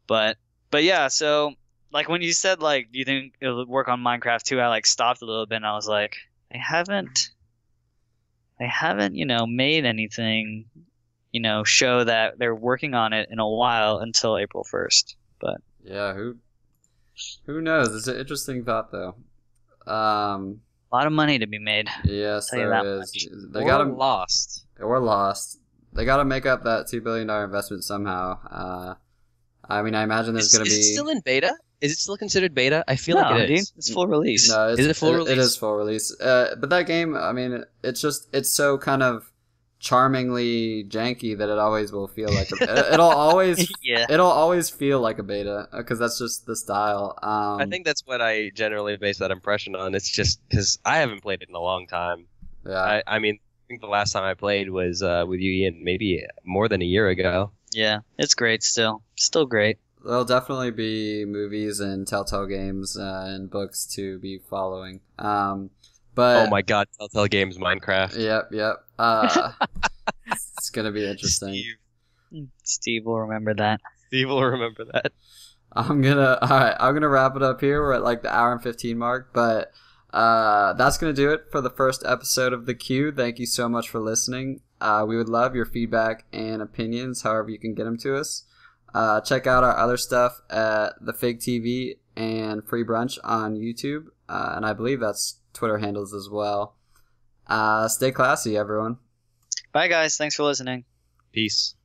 But yeah, so like when you said like, do you think it'll work on Minecraft 2? I like stopped a little bit and I was like, they haven't made anything, show that they're working on it in a while until April 1st. But yeah, who knows? It's an interesting thought, though. A lot of money to be made. Yes, there is. They lost. Or lost. They got to make up that $2 billion investment somehow. I mean, I imagine there's going to be... Is it still in beta? Is it still considered beta? I feel like it is. Dude, it's full release. No, is it full release? It is full release. But that game, I mean, it's so kind of charmingly janky that it always will feel like it'll always feel like a beta because that's just the style. I think that's what I generally base that impression on. It's just because I haven't played it in a long time. Yeah, I mean, I think the last time I played was with you, Ian, maybe more than a year ago. Yeah, it's great still great. There'll definitely be movies and Telltale games and books to be following. But oh my god, Telltale Games Minecraft. Yep. It's gonna be interesting. Steve will remember that. Steve will remember that. I'm gonna wrap it up here. We're at like the hour and 15 mark, but that's gonna do it for the first episode of The Queue. Thank you so much for listening. We would love your feedback and opinions, however you can get them to us. Check out our other stuff at the Fig TV and freeBrunch on YouTube, and I believe that's Twitter handles as well. Stay classy, everyone. Bye, guys. Thanks for listening. Peace.